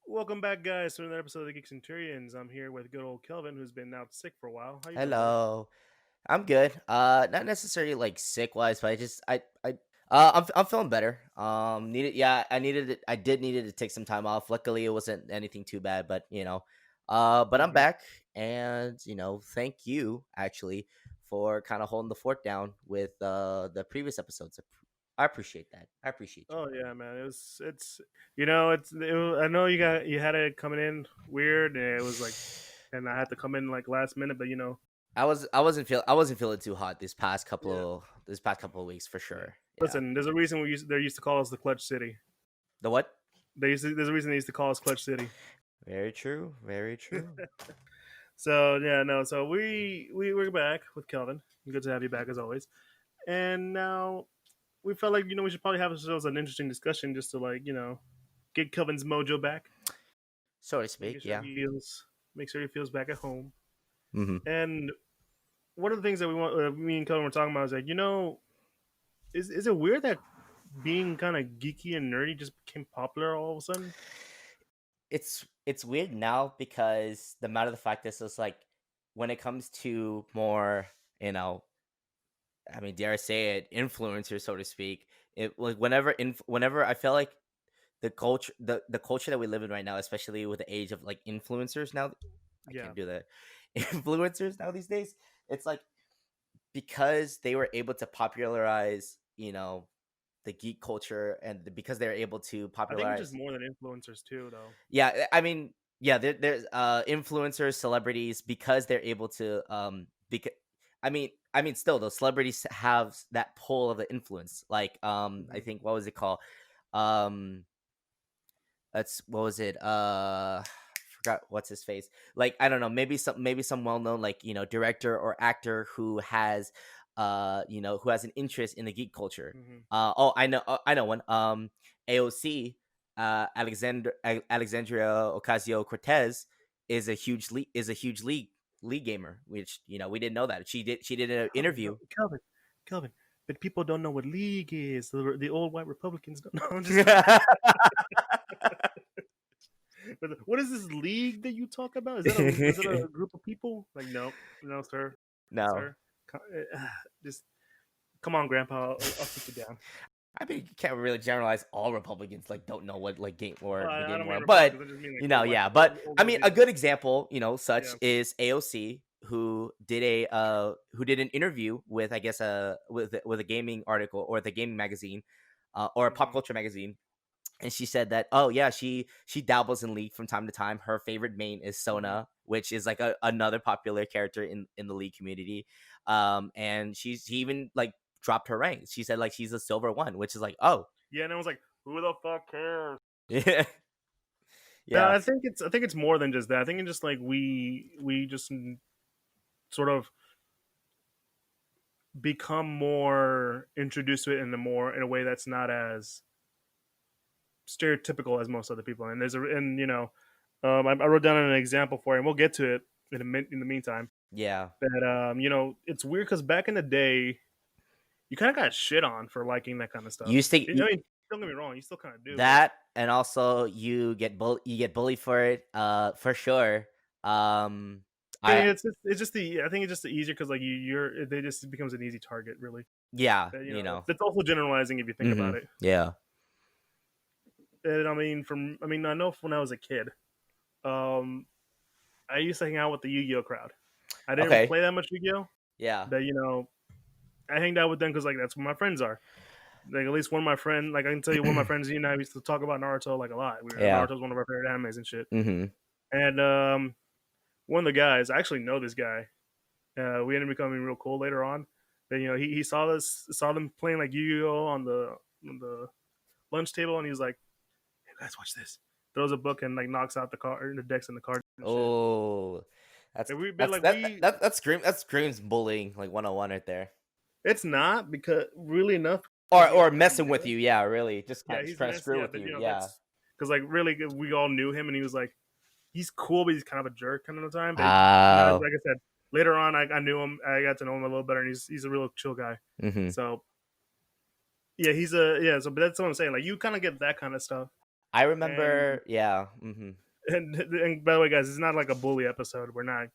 Welcome back, guys, to another episode of the Geek Centurions. I'm here with good old Kelvin, who's been out sick for a while. How you doing, buddy? Hello. I'm good. Not necessarily like sick wise, but I'm feeling better. I needed it. I did needed to take some time off. Luckily, it wasn't anything too bad, but but I'm hmm back, and thank you actually for kind of holding the fort down with the previous episodes. I appreciate that. I appreciate you. Oh yeah, man. I know you had it coming in weird, and it was like, and I had to come in like last minute, but I wasn't feeling too hot yeah, this past couple of weeks for yeah. sure. Yeah. Listen, there's a reason they used to call us the Clutch City. The what? There's a reason they used to call us Clutch City. Very true. Very true. So yeah, no. So we're back with Kelvin. Good to have you back as always. And now we felt like we should probably have ourselves an interesting discussion just to get Kelvin's mojo back, So to making speak. sure Yeah. he feels make sure he feels back at home. Hmm. And one of the things that me and Kelvin were talking about is like is it weird that being kind of geeky and nerdy just became popular all of a sudden? It's weird now because the matter of the fact is it's like when it comes to more, you know, I mean, dare I say it, influencers, so to speak. It like whenever I feel like the culture that we live in right now, especially with the age of like influencers now, I Yeah, can't do that. Influencers now these days, it's like because they were able to popularize, the geek culture because they're able to I think it's just popularize. more than influencers too, though. I mean, yeah, there's influencers, celebrities because they're able to because I mean still those celebrities have that pull of the influence. Like I hmm think what was it called? Um that's what was it? Forgot what's his face. Like I don't know, maybe some well-known like, director or actor who has who has an interest in the geek culture. hmm I know one. AOC, Alexandria Ocasio-Cortez is a huge league gamer, which we didn't know that. She did an Kelvin, interview. Kelvin. But people don't know what league is. The old white Republicans don't know. I'm just what is this league that you talk about? Is it a group of people? Like no, no, sir, No. sir. Just come on, Grandpa. I'll sit you down. I mean, you can't really generalize all Republicans like don't know what like game Oh, or the I game don't mean are, but Republicans. I just mean like old white, yeah. But old I white mean, a people. good example, Yeah. such is AOC, who did an interview with I guess with a gaming article or the gaming magazine, or a pop hmm culture magazine, and she said that yeah she dabbles in League from time to time. Her favorite main is hmm Sona, which is like another popular character in the League community. And she even like dropped her rank. She said like she's a silver one, which is like, oh. Yeah, and I was like, who the fuck cares? Yeah. No, Yeah. I think it's more than just that. I think it's just like we just sort of become more introduced to it in a way that's not as stereotypical as most other people. And I wrote down an example for you, and we'll get to it in the meantime. Yeah. But it's weird because back in the day, you kind of got shit on for liking that kind of You stuff. used to I mean, don't get me wrong, you still kind of do, but that, and also you get bullied for it, for sure. I I mean, it's just I think it's just the easier because like you're they just it becomes an easy target really. Yeah, But, it's also generalizing if you think about Mhm. it. Yeah. And I know when I was a kid, um, I used to hang out with the Yu-Gi-Oh crowd. I didn't Okay. play that much Yu-Gi-Oh, Yeah. but I hanged out with them because like that's where my friends are. Like at least one of my friends, like I can tell you, one of my friends, and I used to talk about Naruto like a lot. Yeah. Naruto's one of our favorite animes and shit. Mhm. And one of the guys, I actually know this guy. We ended up becoming real cool later on. But he saw them playing like Yu-Gi-Oh on the lunch table, and he was like, "Hey guys, watch this." Throws a book and like knocks out the decks and the cards and shit. Oh, that's And we've been that's like that that that screams bullying like 101 right there. it's not because really enough because Or he also messing didn't do with it. you, yeah, really. Just Yeah, kind of he's trying to messed. screw Yeah, with but you. Yeah. that's because like really we all knew him, and he was like he's cool, but he's kind of a jerk kind of the time. But Oh. like I said, later on I knew him. I got to know him a little better, and he's a real chill guy. Mhm. So yeah, he's a yeah. So but that's what I'm saying. Like you kind of get that kind of stuff. I And remember, yeah. and by the way, guys, it's not like a bully episode. We're not.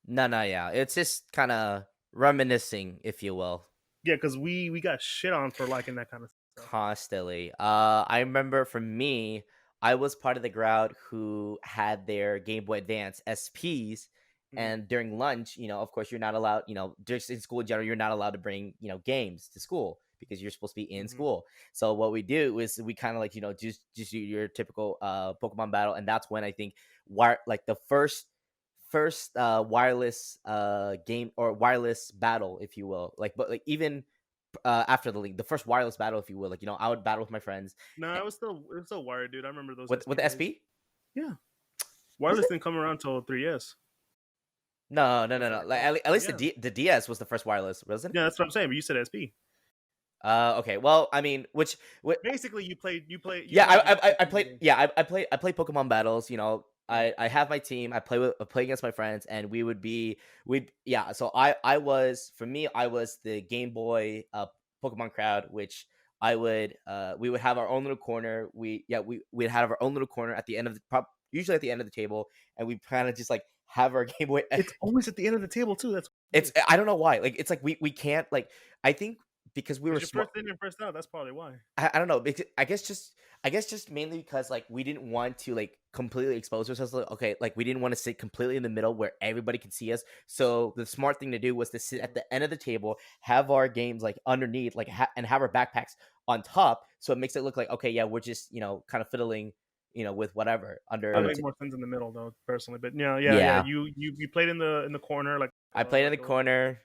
No, no, yeah. It's just kind of reminiscing, if you will. Yeah, because we got shit on for liking that kind of stuff. Constantly. I remember for me, I was part of the crowd who had their Game Boy Advance SPs, Mm-hmm. and during lunch, of course, you're not allowed. Just in school in general, you're not allowed to bring games to school because you're supposed to be in Mm-hmm. school. So what we do is we kind of like just do your typical Pokemon battle, and that's when I think like the first wireless game or wireless battle, if you will, like but like even after the league, the first wireless battle, if you will. Like, I would battle with my friends No, eh, it was still wired, dude. I remember those with SP the days. SP. Yeah, Was wireless it? didn't come around till 3S. No, no, no, That's no. what I Like call. at least Yeah, the DS was the first wireless, wasn't it? yeah, that's what I'm saying. But you said SP. Okay. Well, I mean, which Basically, you yeah, played Geek I played. Centurions. Yeah, I play Pokemon battles. Mm, I have my team. I play against my friends, and we yeah. So I was for me I was the Game Boy Pokemon crowd, which we would have our own little corner. We'd have our own little corner at the end of usually at the end of the table, and we kind of just like have our Game Boy. it's always at the end of the table too. That's It's weird. I don't know why. Like it's like we can't like I think because we were Because you're smart. first in and first out. That's probably why. I don't know. I guess just mainly because like we didn't want to like completely expose ourselves. Like, okay, like we didn't want to sit completely in the middle where everybody could see us. So the smart thing to do was to sit at Mhm. the end of the table, have our games like underneath, like and have our backpacks on top. So it makes it look like okay, yeah, we're just kind of fiddling, with whatever That under. makes more sense in the middle though, personally. But yeah. Yeah, You played in the corner like I played in the like a corner,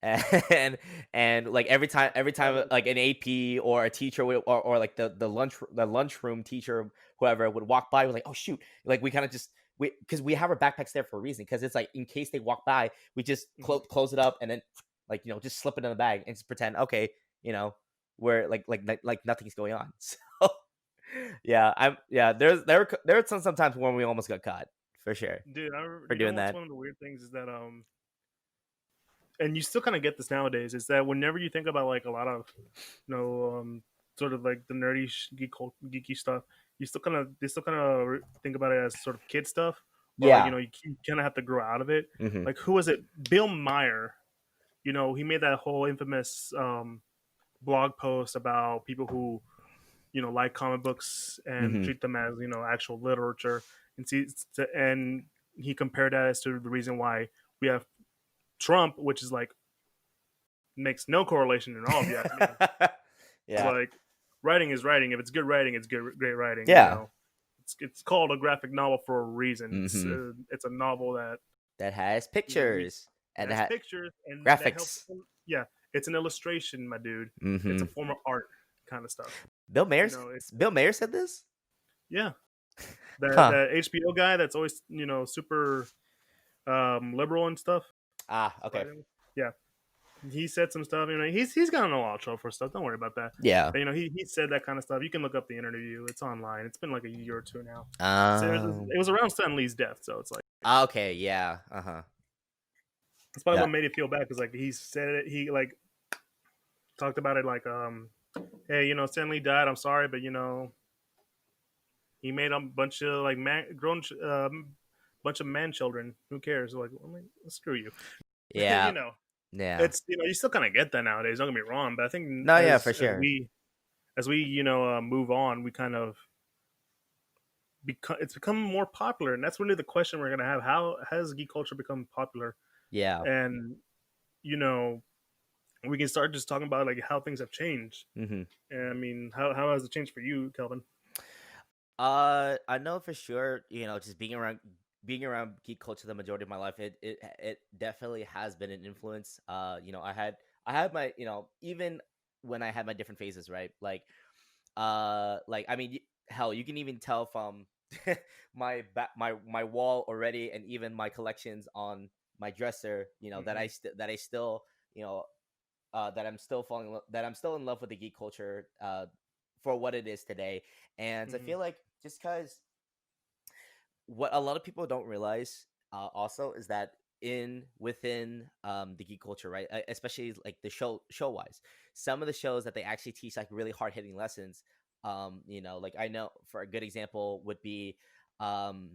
and like every time uh, like an AP or a teacher or like the lunchroom teacher, whoever would walk by, was like, oh shoot, like we kind of just we because we have our backpacks there for a reason, because it's like in case they walk by, we just mhm. close it up and then like just slip it in the bag and just pretend okay, you know we're like nothing's going on. So yeah, there were sometimes when we almost got caught for sure Dude, for you know doing what's that. one of the weird things is that and you still kind of get this nowadays is that whenever you think about like a lot of sort of like the nerdy geeky stuff, they still kind of think about it as sort of kid stuff, or like Yeah. you kind of have to grow out of it. Hmm. Like who was it? Bill Meyer. He made that whole infamous blog post about people who like comic books and Hmm. treat them as actual literature, and he compared that as to the reason why we have Trump, which is like makes no correlation at all if you ask me. It's Yeah. like writing is writing. If it's good writing, it's great writing. Yeah. It's called a graphic novel for a reason. Hmm. It's a novel that That has we pictures and has pictures and that helps. graphics. Yeah, it's an illustration, my dude. It's a Hmm. form of art kind of stuff. Bill Mayer. It, Bill Mayer said this. yeah, that Huh. that HBO guy that's always super liberal and stuff. Ah. Okay. Yeah, he said some stuff. He's gotten a lot of trouble for stuff. Don't worry about that. Yeah. But he said that kind of stuff. You can look up the interview. It's online. It's been like a year or two now. So Um. it was around Stan Lee's death, so it's like Okay. Yeah. Uh huh. it's probably Yeah. what made it feel bad because like he said it. He like talked about it like hey, Stan Lee died. I'm sorry, but he made a bunch of like bunch of man children. Who cares? Like, screw you. Yeah. you know, Yeah. it's you still kind of get that nowadays. Don't get me wrong, but I think No. Yeah. as For sure. we move on, we kind of it's become more popular, and that's really the question we're gonna have: how has geek culture become popular? Yeah. And you know, we can start just talking about like how things have changed. Hmm. And I mean, how has it changed for you, Kelvin? I know for sure. Just being around geek culture the majority of my life, it definitely has been an influence. I had my even when I had my different phases, right? Like I mean, hell, you can even tell from my wall already, and even my collections on my dresser. Mm-hmm. That I still you know that I'm still in love with the geek culture for what it is today. And I Mm-hmm. feel like just because what a lot of people don't realize also is that in within the geek culture, right, especially like the show wise, some of the shows that they actually teach like really hard hitting lessons Like I know for a good example would be um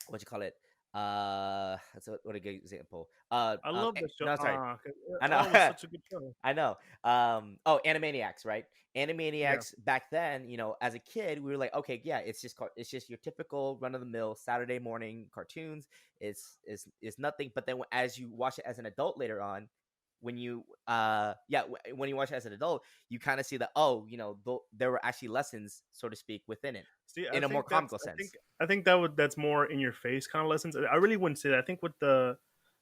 what you call it? What a good example. I love the show. No, sorry. 'Cause, I know. oh, it was such a good show. I know. Animaniacs, right? Yeah. Animaniacs back then, as a kid, we were like, okay, yeah, it's just your typical run of the mill Saturday morning cartoons. It's nothing. But then as you watch it as an adult later on, when you watch it as an adult, you kind of see that there were actually lessons, so to speak, within it See, in a more comical sense. I think that's more in your face kind of lessons. I really wouldn't say that. I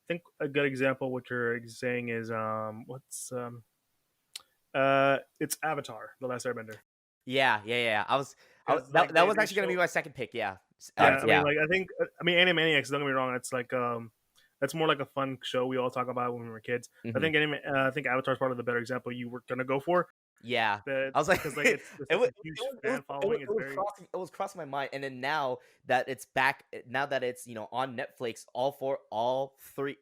think a good example what you're saying is what's it's Avatar, The Last Airbender. Yeah, yeah, yeah. Because like That was they actually gonna show be my second pick. Yeah. yeah, I mean Yeah. like I mean Animaniacs, don't get me wrong, it's like that's more like a fun show we all talk about when we were kids. Hmm. I think Avatar's part of the better example you were gonna go for. Yeah. That I was like, because like it's it such was a huge fan following. It's very it was crossing my mind, and then now that it's back, now that it's on Netflix, all three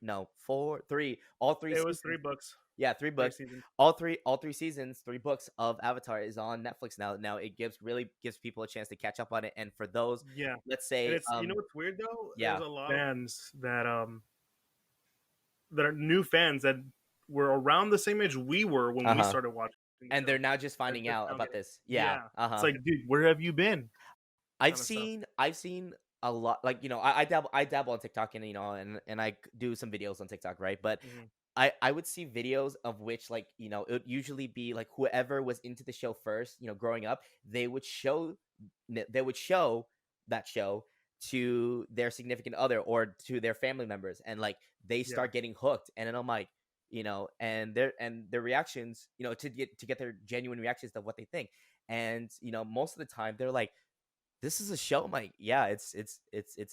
it was three seasons. books, Yeah, three three books. seasons. All three seasons, three books of Avatar is on Netflix now. Now it really gives people a chance to catch up on it, and for those, Yeah. let's And say, it's what's weird though? There's yeah, a lot of fans that are new fans that were around the same age we were when uh we huh, started watching the and show. they're now just That finding just out now about getting this. Yeah, yeah. uh It's huh. like, dude, where have you been? I've Kind of stuff. seen a lot, like I dabble on TikTok, and and I do some videos on TikTok, right? But Hmm. I would see videos of which, like, it would usually be like whoever was into the show first, growing up, they would show that show to their significant other or to their family members, and like they Yeah. start getting hooked, and then I'm like, and their reactions, to get their genuine reactions of what they think. And most of the time they're like, this is a show. I'm like, yeah, it's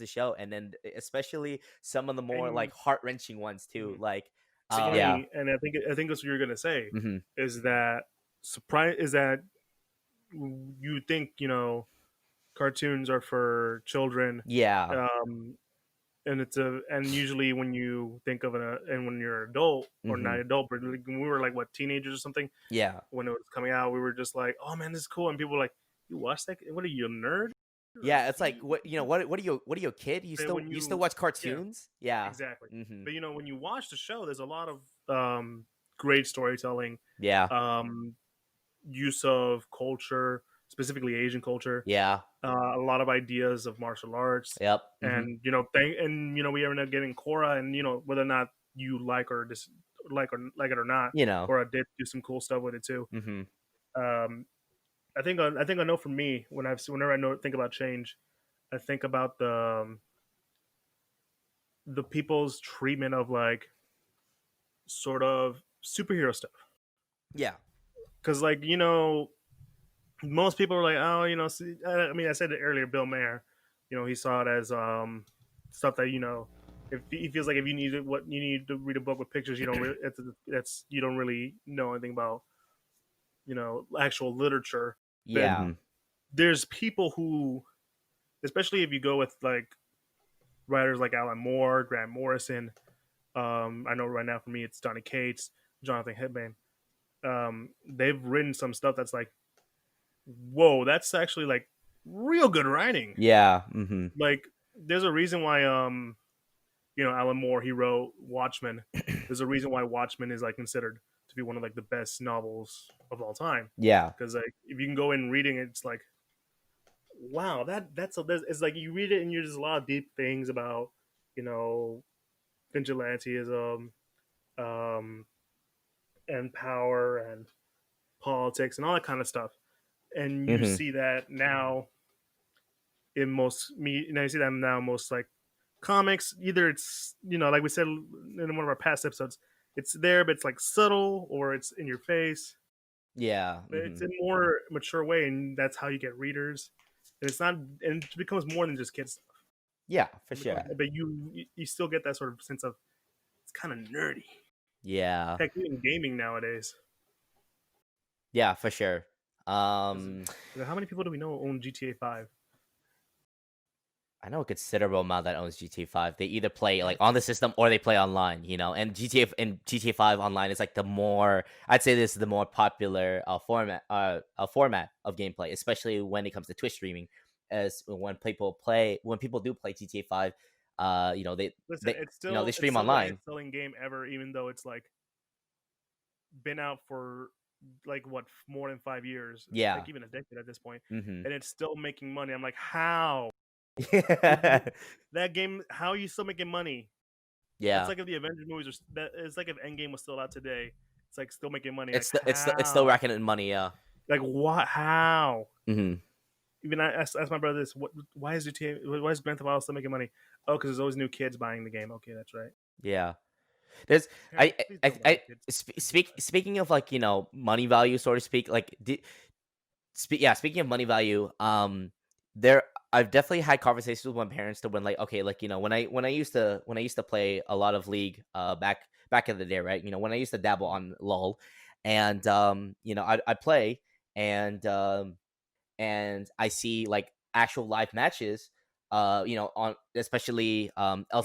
a show. And then especially some of the more And like heart-wrenching ones too, mhm. like yeah. and I think that's what you're gonna say Hmm. is that surprise is that you think cartoons are for children, Yeah. um, and usually when you think of and when you're an adult or not Hmm. adult, but like when we were like what teenagers or something Yeah. when it was coming out, we were just like, oh man, this is cool, and people were like, you watch that? What are you, a nerd? Or Yeah, it's like, what are you, a kid? but when You still you watch yeah, cartoons? Yeah. exactly. Hmm. But when you watch the show, there's a lot of great storytelling, Yeah. um, use of culture, specifically Asian culture, Yeah. a lot of ideas of martial arts, Yep. Hmm. and we ended up getting Korra, and whether or not you like it or not, You know. Korra did do some cool stuff with it too. Hmm. Um, I think I know for me whenever think about change, I think about the people's treatment of like sort of superhero stuff Yeah. because like most people are like, oh, see, I mean, I said it earlier, Bill Mayer, he saw it as stuff that if he feels like if you need what you need to read a book with pictures, you don't really it's you don't really know anything about actual literature. But Yeah. there's people who, especially if you go with like writers like Alan Moore, Grant Morrison. I know right now for me it's Donny Cates, Jonathan Hickman. They've written some stuff that's like, whoa, that's actually like real good writing. Yeah. Hmm. Like, there's a reason why Alan Moore he wrote Watchmen. There's a reason why Watchmen is like considered to be one of like the best novels of all time. Yeah. Because like if you can go in reading it, it's like, wow, it's like you read it and there's a lot of deep things about you know vigilantism, um, and power and politics and all that kind of stuff. And you Hmm. see that now in you see that now in most like comics. Either it's like we said in one of our past episodes, it's there, but it's like subtle or it's in your face. Yeah. But it's in a more mature way, and that's how you get readers. And it's not, and it becomes more than just kids stuff. Yeah, for sure. But you still get that sort of sense of it's kind of nerdy. Yeah. Heck, even gaming nowadays. Yeah, for sure. 'Cause, how many people do we know own GTA 5? I know a considerable amount that owns GTA 5. They either play like on the system or they play online, and GTA 5 online is like the more, I'd say this is the more popular format of gameplay, especially when it comes to Twitch streaming. As when people do play GTA 5, they Listen, they they it's stream still the online. highest selling game ever, even though it's like been out for like what more than 5 years, Yeah. like even a decade at this point, Mm-hmm. and it's still making money. I'm like, how that game? How are you still making money? That's Yeah. like if the Avengers movies are. That it's like if Endgame was still out today. It's like still making money. Like It's still how? racking in money. Yeah. Like what? How? Mm-hmm. Even I asked my brother this. What? Why is GTA? Why is Grand Theft Auto still making money? Oh, because there's always new kids buying the game. Okay, that's right. Yeah. There's Parents, please don't buy your kids GTA 5. speaking of like money value, so to speak, like speaking of money value, there I've definitely had conversations with my parents to when like okay, like when I used to play a lot of League back in the day, right? When I used to dabble on LOL, and I play, and I see like actual live matches, on especially Mm-hmm.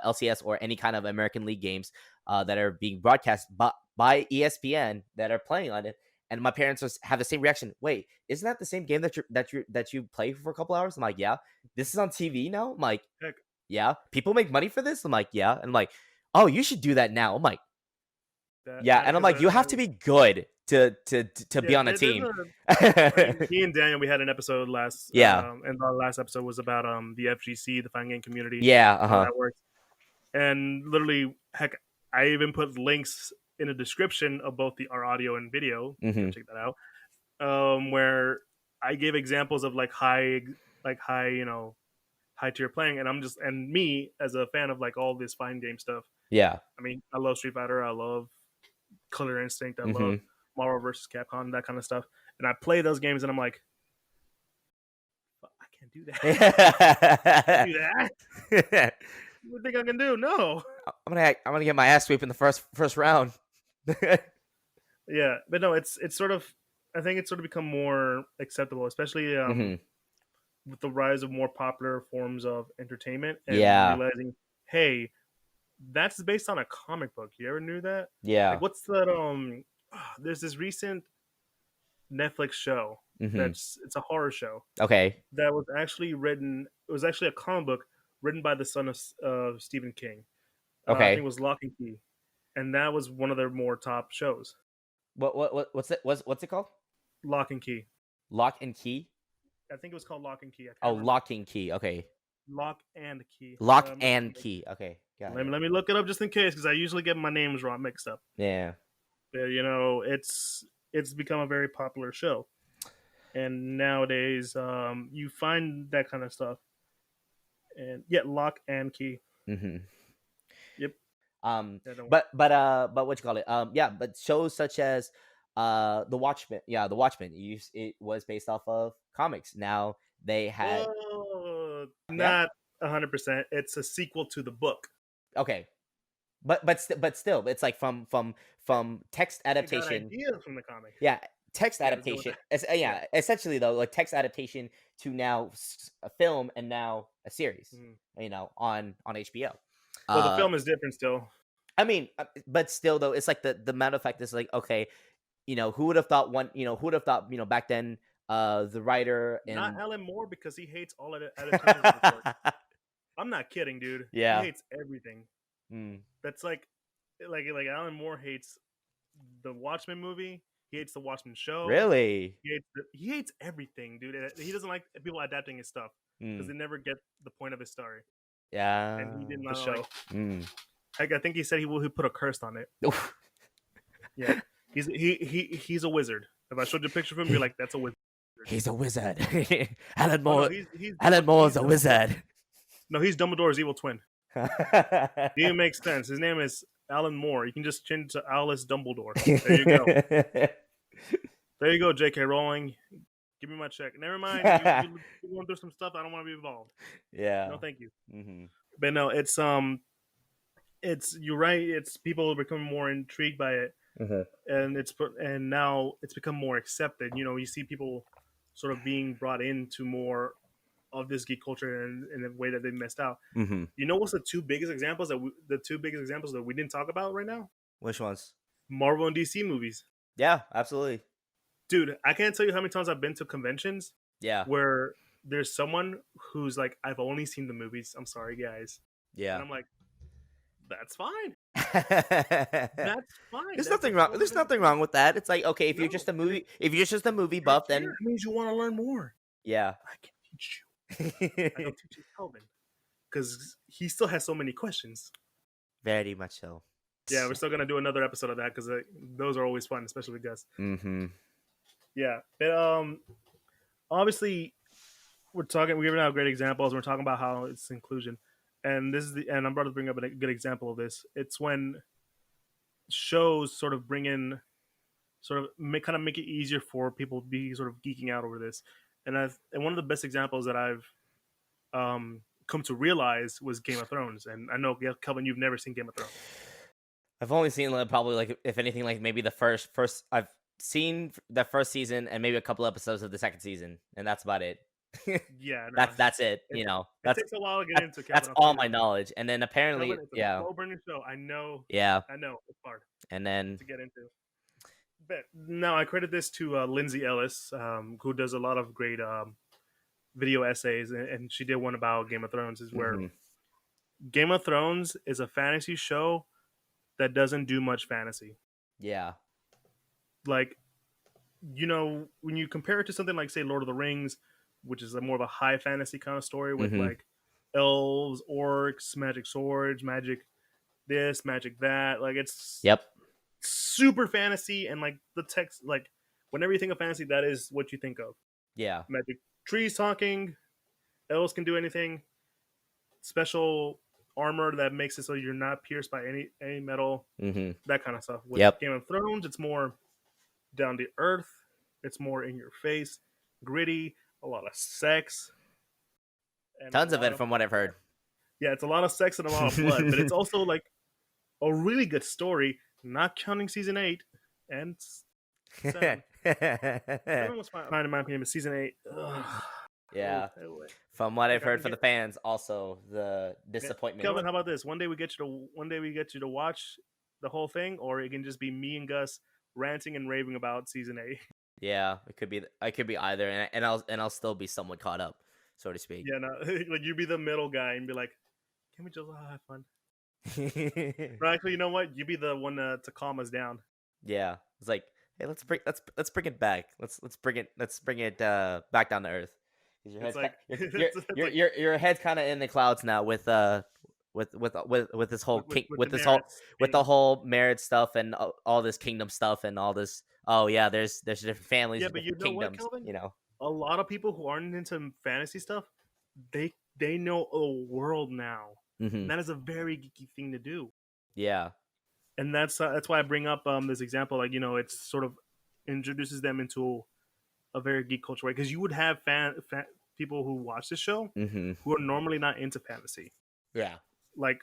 LCS or any kind of American League games that are being broadcast by ESPN that are playing on it. And my parents have the same reaction. Wait, isn't that the same game that you play for a couple hours? I'm like, yeah. This is on TV now. I'm like, Heck, yeah. People make money for this. I'm like, yeah. And I'm like, oh, you should do that now. I'm like, yeah. that And I'm because like, you have to be good to be yeah, on a there's team. I mean, me and Daniel, we had an episode last, Yeah. and our last episode was about the FGC, the fighting game community, Yeah. how Uh-huh. that works, and literally, heck, I even put links in the description of both our audio and video. Go Mm-hmm. check that out. Where I gave examples of like high, high tier playing, and me as a fan of like all this fighting game stuff. Yeah. I mean, I love Street Fighter, I love Killer Instinct, I love Mm-hmm. Marvel versus Capcom, that kind of stuff. And I play those games, and I'm like, I can't do that. I can't do that. What do you think I can do? No. I'm gonna get my ass sweep in the first round. Yeah, but no, it's sort of. I think it's sort of become more acceptable, especially Mm-hmm. with the rise of more popular forms of entertainment and Yeah. realizing, hey, that's based on a comic book. You ever knew that? Like, Yeah. what's that? There's this recent Netflix show Mm-hmm. it's a horror show Okay. that was actually written. It was actually a comic book written by the son of Stephen King. I think it Okay. was Lock and Key, and that was one of their more top shows. What's it called? Lock and Key. Lock and Key. I think it was called Lock and Key. I Oh, can't remember. Locking Key. Okay. Lock and Key. Lock and Key. Okay. Got it. Let me look it up just in case because I usually get my names wrong mixed up. Yeah. It's become a very popular show, and nowadays you find that kind of stuff. And yeah, Lock and Key. Mm-hmm. Yep. Um, Yeah, don't worry. but what you call it? Yeah, but shows such as The Watchmen. Yeah, The Watchmen. It was based off of comics. Now they had Oh, yeah. not 100%. It's a sequel to the book. Okay, but still, it's like from text It got adaptation. ideas from the comic. Yeah, text Yeah, let's go with adaptation. that. Yeah. Yeah, essentially though, like text adaptation to now a film and now a series. Mhm. On HBO. Well, the Uh, film is different still. I mean, but still though, it's like the matter of fact is like okay, who would have thought who would have thought back then, the writer Not and Alan Moore because he hates all adaptations of his work. I'm not kidding, dude. He yeah. hates everything. Mm. That's like Alan Moore hates the Watchmen movie. He hates the Watchmen show. Really? He hates everything, dude. He doesn't like people adapting his stuff because Mm. they never get the point of his story. And he Yeah. did not show. Mm. Heck, I think he said he put a curse on it. Oof. Yeah, he's a wizard. If I showed you a picture of him, you're like, that's a wizard. He's a wizard. Alan Oh no, Moore. Alan Moore is a Dumbledore. wizard. No, he's Dumbledore's evil twin. It even makes sense. His name is Alan Moore. You can just change to Alice Dumbledore. There you go. There you go, J.K. Rowling. Give me my check. Never mind. You're going through some stuff. I don't want to be involved. Yeah. No, thank you. Mm-hmm. But no, it's you're right. It's people become more intrigued by it, and now it's become more accepted. You see people sort of being brought into more of this geek culture in a way that they missed out. Mm-hmm. You know what's the two biggest examples that we didn't talk about right now? Which ones? Marvel and DC movies. Yeah, absolutely. Dude, I can't tell you how many times I've been to conventions Yeah, where there's someone who's like, I've only seen the movies. I'm sorry, guys. And yeah. I'm like, that's fine. There's That's fine. That's a nothing wrong. There's totally nothing wrong with that. It's like, okay, no. if you're just a movie You're buff, here. then It means you want to learn more. yeah. I can teach you. I don't teach you Kelvin because he still has so many questions. Very much so. Yeah, we're still gonna do another episode of that because those are always fun, especially with guests. Mm-hmm. Yeah, but obviously we're giving out great examples. We're talking about how it's inclusion, and and I'm about to bring up a good example of this. It's when shows sort of bring in, kind of make it easier for people to be sort of geeking out over this, and one of the best examples that I've come to realize was Game of Thrones. And I know, Kelvin, you've never seen Game of Thrones. I've only seen probably like if anything like maybe the first I've seen the first season and maybe a couple episodes of the second season, and that's about it. Yeah, no, That's it. it, it That's takes a while to get into, that's Kelvin. I'll tell all you my that. knowledge. And then apparently, Kelvin, it's a yeah, slow burning show. yeah, I know, it's hard and then to get into. But now I credit this to Lindsay Ellis, who does a lot of great video essays, and she did one about Game of Thrones. Is where hmm Game of Thrones is a fantasy show that doesn't do much fantasy. yeah, Like, when you compare it to something like, say, Lord of the Rings, which is more of a high fantasy kind of story with hmm like elves, orcs, magic swords, magic this, magic that. Like, it's yep, super fantasy, and like the text, like whenever you think of fantasy, that is what you think of. yeah, Magic trees talking, elves can do anything, special armor that makes it so you're not pierced by any metal, hmm that kind of stuff. With yep, Game of Thrones, it's more down to earth, it's more in your face, gritty, a lot of sex, and a tons of lot it of from what I've blood. heard. Yeah, it's a lot of sex and a lot of blood, but it's also like a really good story, not counting season 8 and 7. 7 was fine in my opinion, but season 8, ugh, Yeah, oh, from what I've like I heard can for the get. fans, also the Yeah. disappointment. Kelvin, how about this? One day we get you to watch the whole thing, or it can just be me and Gus ranting and raving about season 8. Yeah, it could be. I could be either, and I'll still be somewhat caught up, so to speak. Yeah, no, like you be the middle guy and be like, "Can we just have fun?" But actually, you know what? You be the one to calm us down. Yeah, it's like, hey, let's bring it back. Let's bring it back down to earth. 'Cause your It's head's like it's like your head's kind of in the clouds now with this whole king with the merits with the thing. whole marriage stuff and all this kingdom stuff and all this. Oh yeah, there's different families, Yeah, and but you different know what, kingdoms. Kelvin? A lot of people who aren't into fantasy stuff, they know a world now, Hmm and that is a very geeky thing to do. Yeah, And that's why I bring up this example. Like, it's sort of introduces them into a very geek culture way, because you would have people who watch this show hmm who are normally not into fantasy. yeah, Like,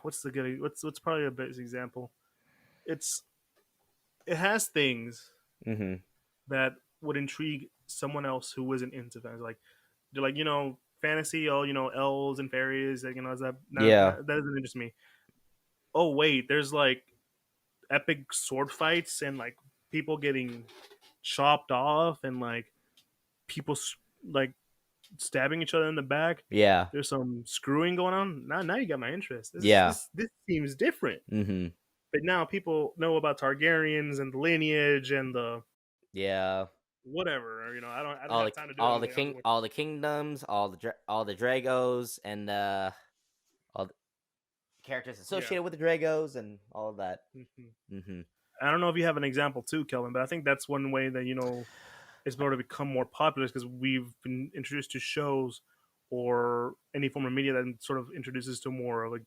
what's probably a best example? It's it has things hmm that would intrigue someone else who isn't into fantasy. Like, they're like, fantasy, oh, elves and fairies, like, is that yeah, that doesn't interest me. Oh wait, there's like epic sword fights and like people getting chopped off and like people like stabbing each other in the back. yeah, There's some screwing going on. Now you got my interest. yeah. This seems different. hmm But now people know about Targaryens and the lineage and the Yeah. whatever. I don't have time to do it. All the kingdoms, all the Dragos, and all the characters Yeah. associated with the Dragos, and all of that. Mhm. Hmm I don't know if you have an example too, Kelvin, but I think that's one way that it's going to become more popular, because we've been introduced to shows or any form of media that sort of introduces to more of a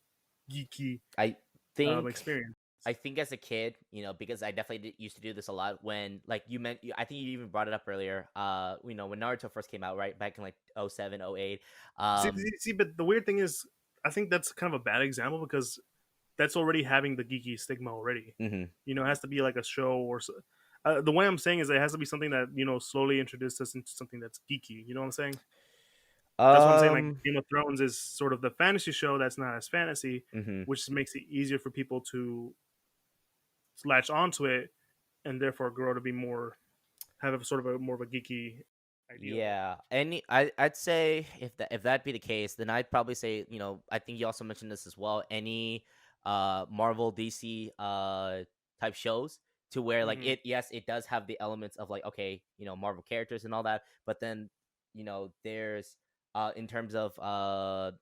geeky I think experience. I think as a kid, because I definitely used to do this a lot when, like you meant, I think you even brought it up earlier. When Naruto first came out, right back in like 07, 08. But the weird thing is, I think that's kind of a bad example, because that's already having the geeky stigma already. hmm It has to be like a show or. The way I'm saying is it has to be something that slowly introduced us into something that's geeky. You know what I'm saying? That's what I'm saying. Like Um. Game of Thrones is sort of the fantasy show that's not as fantasy, Mhm. which makes it easier for people to latch onto it and therefore grow to be more have a sort of a more of a geeky idea of it. Yeah, I'd say if that be the case, then I'd probably say, I think you also mentioned this as well. Any Marvel DC type shows, to where like Hmm. it does have the elements of like, okay, Marvel characters and all that, but then there's in terms of I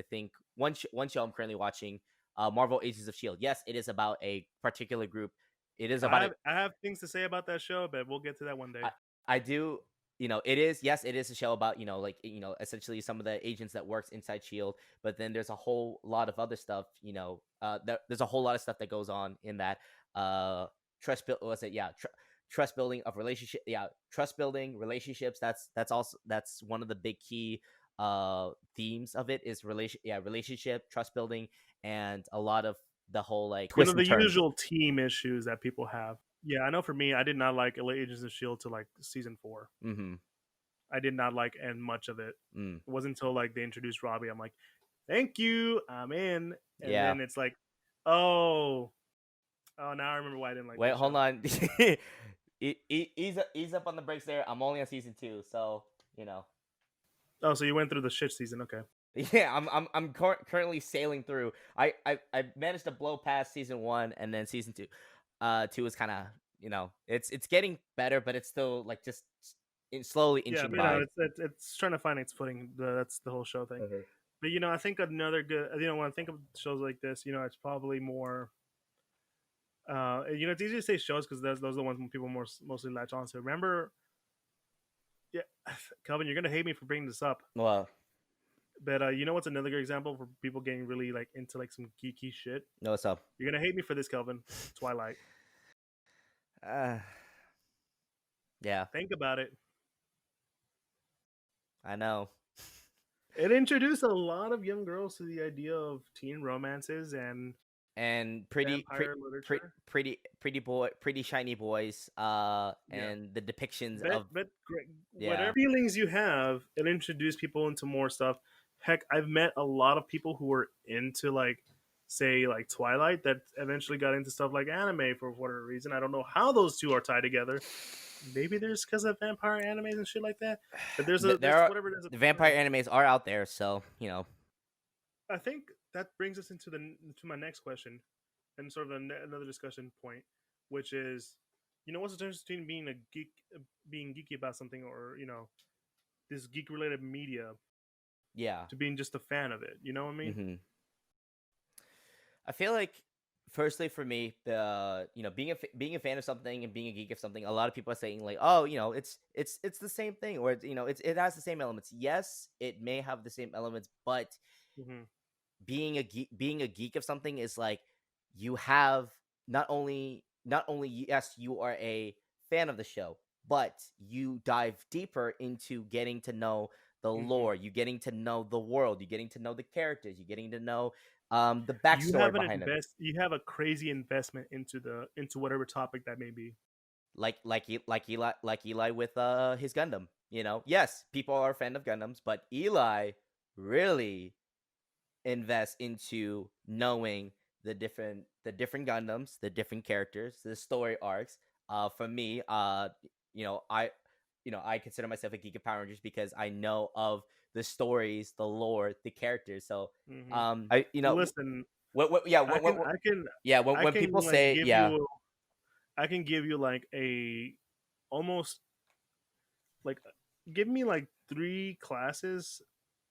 think one show I'm currently watching, Marvel Agents of Shield. Yes, it is about a particular group. It is about I have things to say about that show, but we'll get to that one day. I I do. It is, yes, it is a show about like essentially some of the agents that works inside Shield, but then there's a whole lot of other stuff. There's a whole lot of stuff that goes on in that. Trust build was it? Yeah, trust building of relationship. Yeah, trust building relationships. That's one of the big key themes of it is relationship, trust building, and a lot of the whole like twists and The turns. usual team issues that people have. Yeah, I know. For me, I did not like Elite Agents of Shield to like season 4. Mm-hmm. I did not like and much of it. Mm. It wasn't until like they introduced Robbie, I'm like, thank you, I'm in. And Yeah. then it's like, oh, now I remember why I didn't like Wait, that hold show. on. Ease up on the brakes there. I'm only on season 2, so you know. Oh, so you went through the shit season? Okay. Yeah, currently sailing through. I managed to blow past season 1, and then season 2. 2 is kind of it's getting better, but it's still like just slowly Yeah, inching but by. it's trying to find its footing. That's the whole show thing. Mhm. But I think another good. When I think of shows like this, it's probably more. It's easy to say shows because those are the ones people mostly latch on to. Remember, yeah, Kelvin, you're gonna hate me for bringing this up, Well, but what's another good example for people getting really like into like some geeky shit? no, what's up? You're gonna hate me for this, Kelvin. Twilight. Uh, yeah, Think about it. I know. It introduced a lot of young girls to the idea of teen romances and And vampire literature. pretty shiny boys. Yeah, And the depictions but of great. Whatever yeah. feelings you have, it introduced people into more stuff. Heck, I've met a lot of people who were into like, say, like Twilight that eventually got into stuff like anime for whatever reason. I don't know how those two are tied together. Maybe there's because of vampire animes and shit like that. But There there's are whatever it is. the vampire animes are out there, so I think that brings us into to my next question, and sort of another discussion point, which is, what's the difference between being a geek, being geeky about something, or this geek related media, yeah. to being just a fan of it. You know what I mean? Hmm. I feel like, firstly, for me, the being a fan of something and being a geek of something, a lot of people are saying like, oh, it's the same thing, or it has the same elements. Yes, it may have the same elements, but Mm-hmm. being a geek of something is like, you have not only yes, you are a fan of the show, but you dive deeper into getting to know the Mm-hmm. lore, you getting to know the world, you getting to know the characters, you getting to know the You backstory have behind them. you have a crazy investment into whatever topic that may be. Like Eli with his Gundam. Yes, people are a fan of Gundams, but Eli really invest into knowing the different Gundams, the different characters, the story arcs. For me, I consider myself a geek of Power Rangers because I know of the stories, the lore, the characters. So, Mm-hmm. I Listen, yeah, I can I can yeah, I when can people like say give yeah, you I can give you like a almost like give me like 3 classes.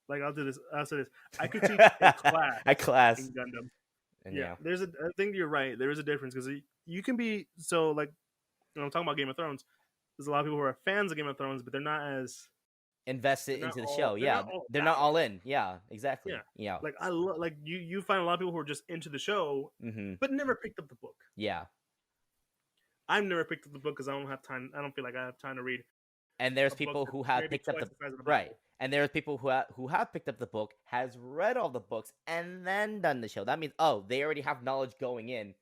Like I'll do this. I'll say this. I could teach a class a class, in Gundam. and Yeah, yeah, I think you're right. There is a difference because you can be so like I'm talking about Game of Thrones. There's a lot of people who are fans of Game of Thrones, but invested into the show. they're Yeah, not all they're not about all it. in. Yeah, Yeah, exactly. Yeah. like like you find a lot of people who are just into the show, Mm-hmm. but never picked up the book. Yeah. I've never picked up the book because I don't have time. I don't feel like I have time to read And there's a book people that's who have maybe picked up twice the the size of the right, Bible. and there's people who have picked up the book, has read all the books, and then done the show. That means, oh, they already have knowledge going in.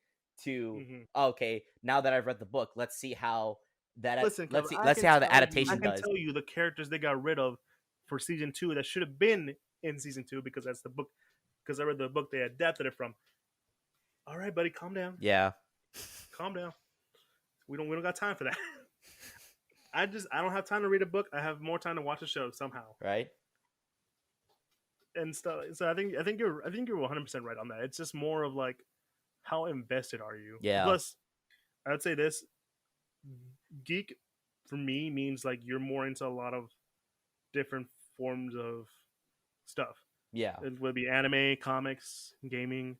to Mm-hmm. okay, now that I've read the book, let's see how Listen, Kevin, let's see how the I adaptation can does. tell you the characters they got rid of for season two that should have been in season two because that's the book. Because I read the book they adapted it from. All right, buddy, calm down, Yeah. calm down. We don't got time for that. I don't have time to read a book. I have more time to watch a show somehow Right. and stuff. So I think you're 100% right on that. It's just more of like how invested are you? Yeah. Plus, I'd say this geek for me means like you're more into a lot of different forms of stuff. Yeah. It would be anime, comics, gaming,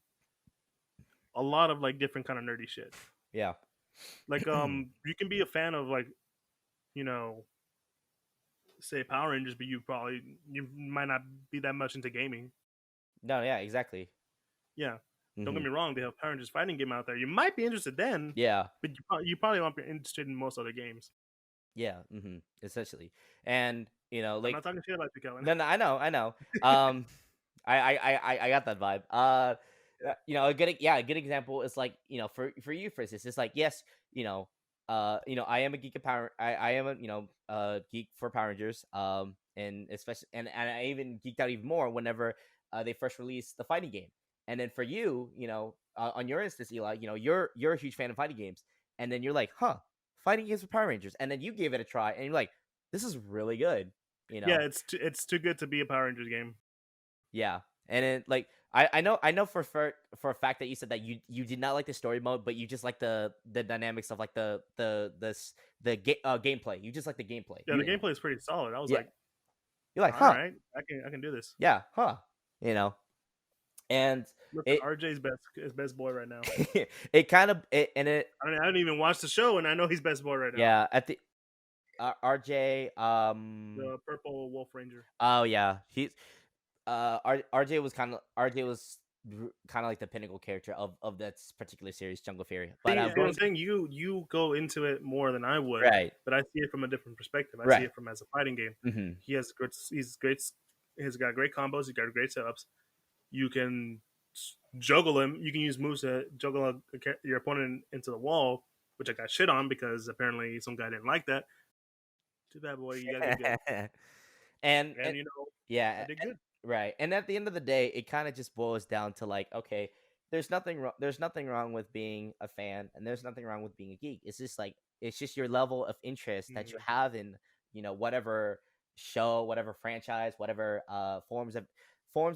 a lot of like different kind of nerdy shit. Yeah. Like you can be a fan of like, you know, say Power Rangers, but you might not be that much into gaming. No. Yeah. Exactly. Yeah. Don't get Hmm. me wrong, they have Power Rangers fighting game out there. You might be interested then, Yeah. but you probably won't be interested in most other games. Yeah. Hmm. Essentially, and I'm like not talking shit about you, Kellen. no, no, I know, I know. I got that vibe. Yeah. A good example is like for you for instance, it's like yes, I am a geek of power. I am a geek for Power Rangers. And especially and I even geeked out even more whenever they first released the fighting game. And then for you, on your instance, Eli, you're a huge fan of fighting games, and then you're like, huh, fighting games with Power Rangers, and then you gave it a try, and you're like, this is really good. You Yeah, know, it's too good to be a Power Rangers game. yeah, and then like I know for a fact that you said that you did not like the story mode, but you just like the dynamics of like gameplay. You just like the gameplay. Yeah, the gameplay is pretty solid. I was Yeah, like, you're like, all huh, right, I can do this. yeah, huh, you know, and Listen, it RJ's best boy right now. it kind of it and it I didn't even watch the show, and I know he's best boy right now. yeah at the RJ The purple Wolf Ranger. oh yeah he's RJ was kind of like the pinnacle character of that particular series, Jungle Fury. But See, what I'm saying, you go into it more than I would, right, but I see it from a different perspective. I see right, it from as a fighting game. hmm He has great. He's great. He's got great combos. He's got great setups. You can juggle him. You can use moves to juggle your opponent into the wall, which I got shit on because apparently some guy didn't like that. Too bad, boy. You gotta get good. and And I yeah, did good. right. And at the end of the day, it kind of just boils down to like, okay, there's nothing wrong with being a fan, and there's nothing wrong with being a geek. It's just like it's just your level of interest that you Mm-hmm. have in whatever show, whatever franchise, whatever forms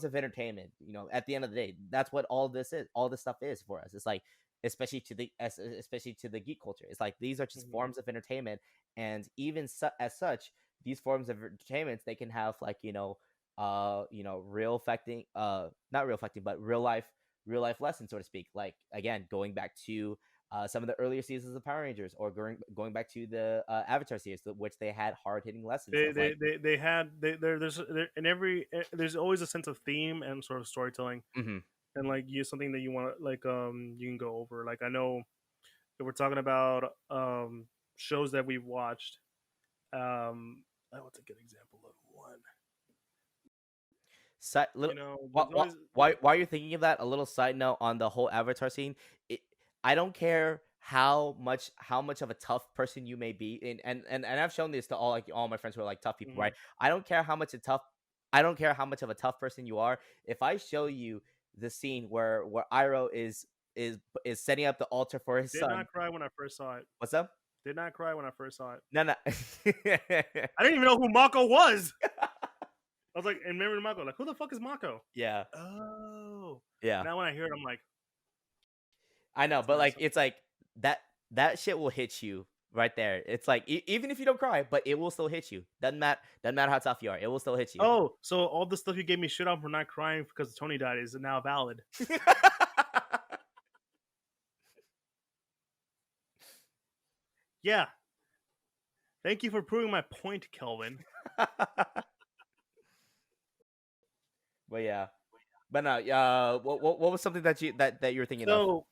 of entertainment. At the end of the day, that's what all this is. All this stuff is for us. It's like especially to the geek culture. It's like these are just Mm-hmm. forms of entertainment, and even as such, these forms of entertainments they can have like real affecting not real affecting but real life lessons, so to speak, like again going back to some of the earlier seasons of Power Rangers, or going back to the Avatar series, which they had hard hitting lessons They of they like they, they had in every there's always a sense of theme and sort of storytelling hmm and like you something that you want like you can go over. Like I know if we're talking about shows that we've watched. I want to get an example of one. little, There's always while you're thinking of that, a little side note on the whole Avatar scene. it, I don't care how much of a tough person you may be, and I've shown this to all my friends who are like tough people, mhm. right? I don't care how much a tough I don't care how much of a tough person you are. If I show you the scene where Iroh is setting up the altar for his Did son. not cry when I first saw it. What's up? Did not cry when I first saw it. No, no. I didn't even know who Mako was. I was like, and remember Mako? Like, who the fuck is Mako? Yeah, Oh, yeah. now when I hear it, I'm like, I know, it's but not like so. it's like that shit will hit you right there. It's like even if you don't cry, but it will still hit you. Doesn't matter how tough you are, it will still hit you. Oh, so all the stuff you gave me shit on for not crying because Tony died is now valid. Yeah. Thank you for proving my point, Kelvin. But yeah, but no. What was something that you were thinking of? So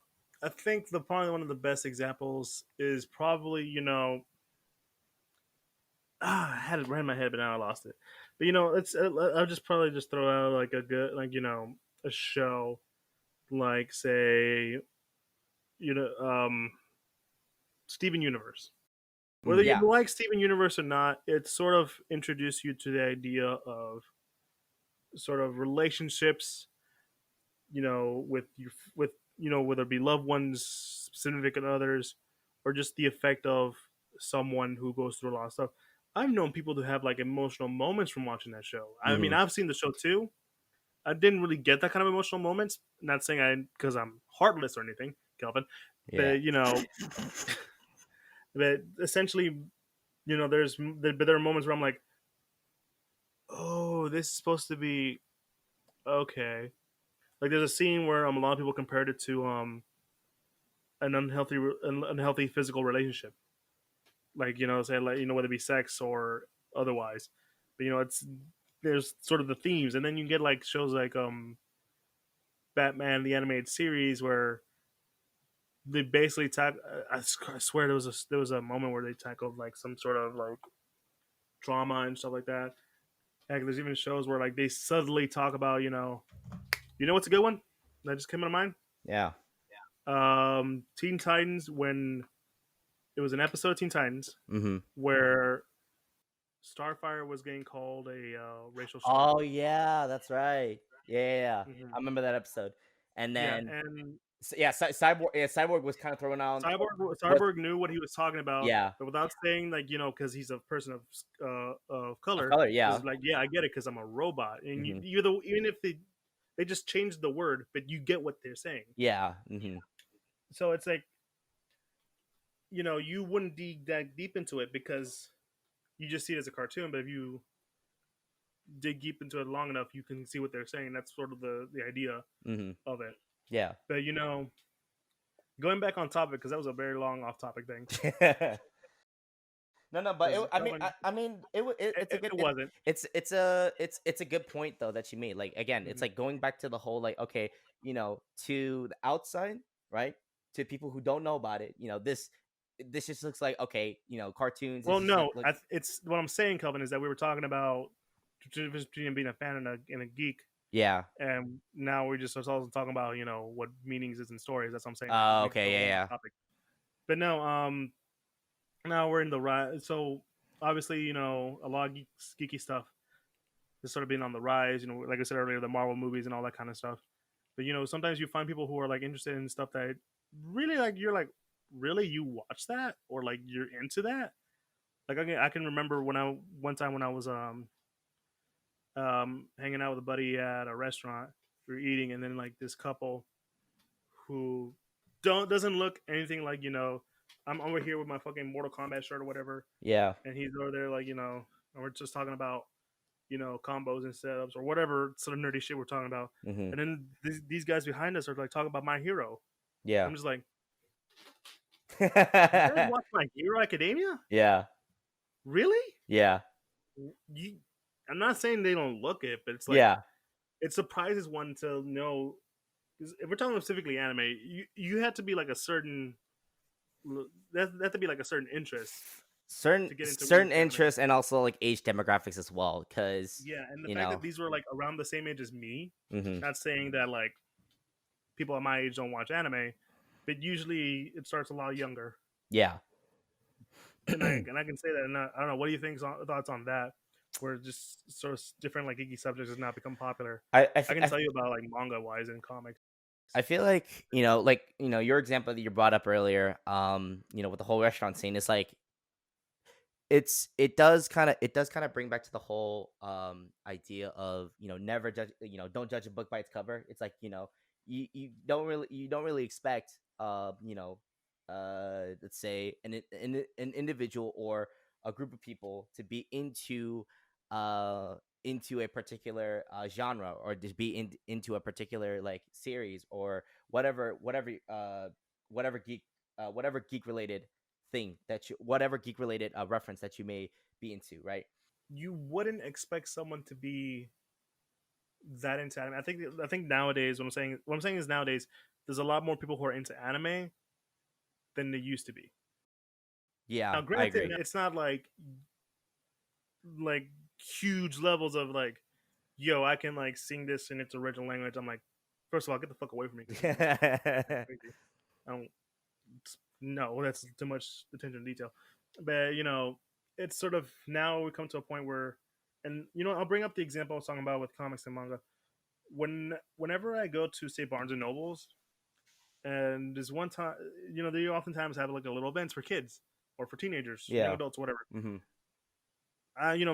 I think probably one of the best examples is probably I had it right in my head, but now I lost it. But it's I'll just probably just throw out like a good like a show like say you know, Steven Universe. Whether you Yeah. like Steven Universe or not, it sort of introduced you to the idea of sort of relationships, with whether it be loved ones, significant others, or just the effect of someone who goes through a lot of stuff. I've known people to have like emotional moments from watching that show. I mean, Hmm. I've seen the show too. I didn't really get that kind of emotional moments. Not saying I because I'm heartless or anything, Kelvin, Yeah. but but essentially, but there are moments where I'm like, oh, this is supposed to be okay. Like there's a scene where a lot of people compared it to an unhealthy physical relationship, like say like whether it be sex or otherwise. But it's there's sort of the themes, and then you get like shows like Batman the animated series where they basically I swear there was a moment where they tackled like some sort of like trauma and stuff like that. Heck, there's even shows where like they subtly talk about what's a good one that just came to mind. Yeah. Teen Titans, when it was an episode of Teen Titans Hmm. where Starfire was getting called a racial slur. Oh yeah, that's right. Yeah, yeah, yeah. I Hmm. remember that episode. And Yeah, then and yeah, Cyborg. Yeah, Cyborg was kind of thrown on. What? Cyborg knew what he was talking about, Yeah, but without saying like because he's a person of of color, color. is Yeah. like yeah, I get it because I'm a robot, and Hmm. even if they just changed the word, but you get what they're saying. Yeah. Hmm. So it's like you wouldn't dig that deep into it because you just see it as a cartoon, but if you dig deep into it long enough, you can see what they're saying. That's sort of the idea Hmm. of it. Yeah. But going back on topic because that was a very long off topic thing. No, no, but Because I mean, I mean, it's a good, it wasn't. it's a good point though that you made. Like again, it's Mhm. like going back to the whole like, okay, to the outside, right? To people who don't know about it, this just looks like okay, cartoons. It's Well, just no, like it's what I'm saying, Kelvin, is that we were talking about the difference between being a fan and a geek, yeah. and now we're just also talking about what meanings is in stories. That's what I'm saying. Like it makes it Okay, a whole yeah, topic. But no, now we're in the rise. So obviously, a lot of geeky stuff has sort of been on the rise. Like I said earlier, the Marvel movies and all that kind of stuff. But sometimes you find people who are like interested in stuff that really like you're like, really you watch that or like you're into that. Like I can remember one time when I was hanging out with a buddy at a restaurant, we were eating, and then like this couple who doesn't look anything like I'm over here with my fucking Mortal Kombat shirt or whatever, yeah, and he's over there like and we're just talking about combos and setups or whatever sort of nerdy shit we're talking about, yeah. Hmm. and then these guys behind us are like talking about My Hero. Yeah. I'm just like, you guys watch My Hero Academia? Yeah. Really? Yeah. You? I'm not saying they don't look it, but it's like Yeah. it surprises one to know. 'Cause if we're talking specifically anime, you have to be like a certain that have to be like a certain interest Certain to get into certain into anime. interests and also like age demographics as well, because Yeah, and the you fact that know. these were like around the same age as me, Hmm. not saying that like people at my age don't watch anime, but usually it starts a lot younger. Yeah. And I can say that. And I don't know. What do you think? Thoughts on that? Where just sort of different like geeky subjects has now become popular. I, I, I f- can I, f- tell you about like manga wise and comics. I feel like your example that you brought up earlier, with the whole restaurant scene is like it does kind of bring back to the whole idea of never judge, don't judge a book by its cover. It's like you don't really expect let's say an individual or a group of people to be into a particular genre, or to be into a particular like series, or whatever geek related thing that you whatever geek related reference that you may be into, right? You wouldn't expect someone to be that into anime. I think nowadays what I'm saying is nowadays there's a lot more people who are into anime than there used to be. Yeah, Now, I granted, agree. it's not like huge levels of like, yo, I can like sing this in its original language. I'm like, first of all, get the fuck away from me because you're crazy. I don't. no, that's too much attention to detail. But it's sort of now we come to a point where, and I'll bring up the example I was talking about with comics and manga. Whenever I go to say Barnes and Nobles, and there's one time, they oftentimes have like a little events for kids or for teenagers, young Yeah. adults, whatever. Mm-hmm.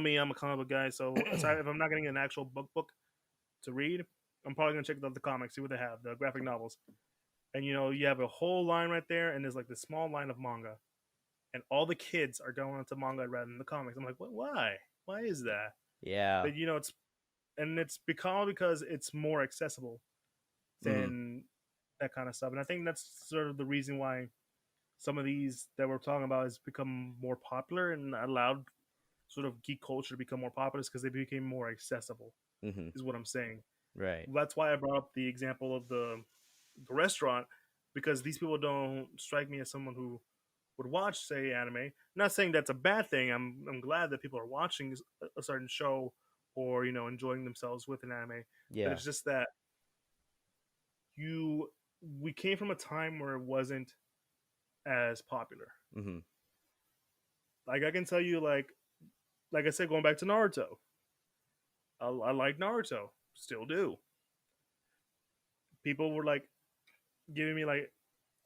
Me, I'm a comic book guy, so aside if I'm not getting an actual book to read, I'm probably gonna check out the comics, see what they have, the graphic novels, and you have a whole line right there, and there's like this small line of manga, and all the kids are going into manga rather than the comics. I'm like, what? Why? Why is that? Yeah. But it's because it's more accessible Mm-hmm. than that kind of stuff, and I think that's sort of the reason why some of these that we're talking about has become more popular and allowed sort of geek culture to become more popular, because they became more accessible. Mm-hmm. Is what I'm saying. Right. That's why I brought up the example of the restaurant, because these people don't strike me as someone who would watch, say, anime. I'm not saying that's a bad thing. I'm glad that people are watching a certain show or enjoying themselves with an anime. But Yeah. it's just that you we came from a time where it wasn't as popular. Mm-hmm. Like I can tell you, like I said, going back to Naruto, I like Naruto, still do. People were like giving me like,